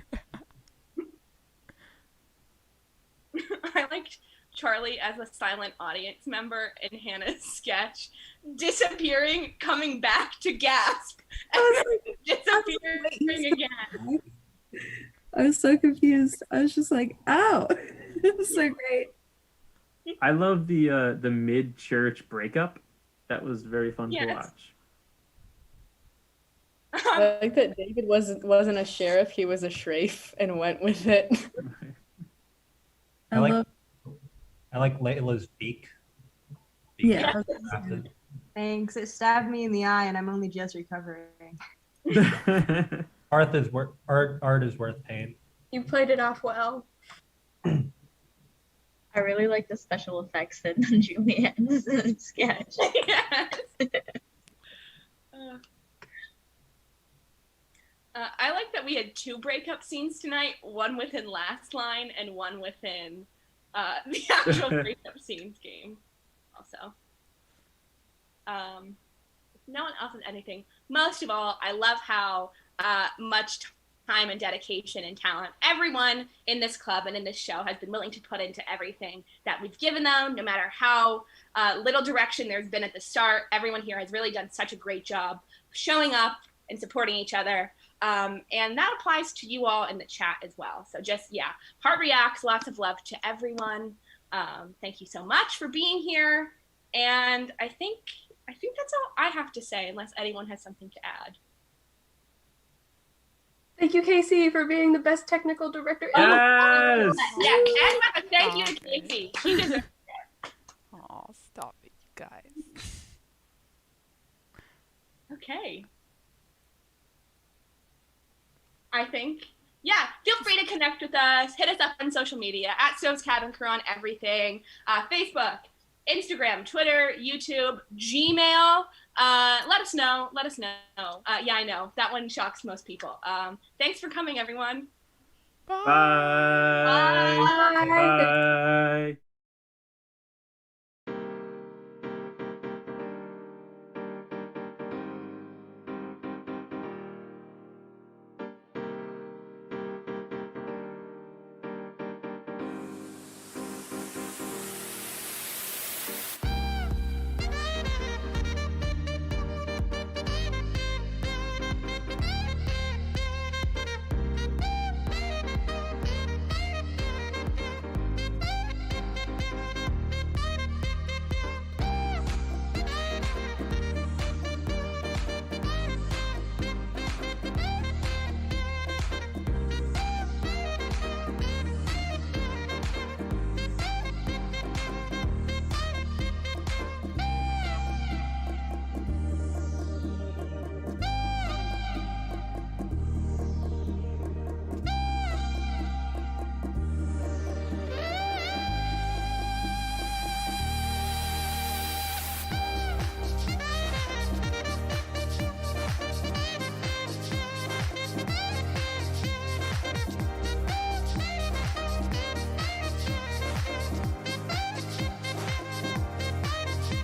I liked Charlie as a silent audience member in Hannah's sketch, disappearing, coming back to gasp, and disappearing again. I was so confused. I was just like, "Oh, this is so great." I love the mid-church breakup. That was very fun to watch. I like that David wasn't a sheriff; he was a shrafe and went with it. I like Layla's beak. Yeah. Thanks. It stabbed me in the eye, and I'm only just recovering. Art is worth pain. You played it off well. I really like the special effects in Julianne's sketch. Yes. I like that we had 2 breakup scenes tonight, one within Last Line and one within the actual breakup scenes game also. No one else has anything. Most of all, I love how much time and dedication and talent everyone in this club and in this show has been willing to put into everything that we've given them, no matter how little direction there's been at the start. Everyone here has really done such a great job showing up and supporting each other. And that applies to you all in the chat as well. So just, heart reacts, lots of love to everyone. Thank you so much for being here. And I think that's all I have to say, unless anyone has something to add. Thank you, Casey, for being the best technical director ever. Yes. And thank you, Casey. She deserves it. Oh, stop it, you guys. Okay. I think, feel free to connect with us. Hit us up on social media at Stove's Cabin Crew on everything. Facebook, Instagram, Twitter, YouTube, Gmail. Let us know. I know. That one shocks most people. Thanks for coming, everyone. Bye. Bye. Bye.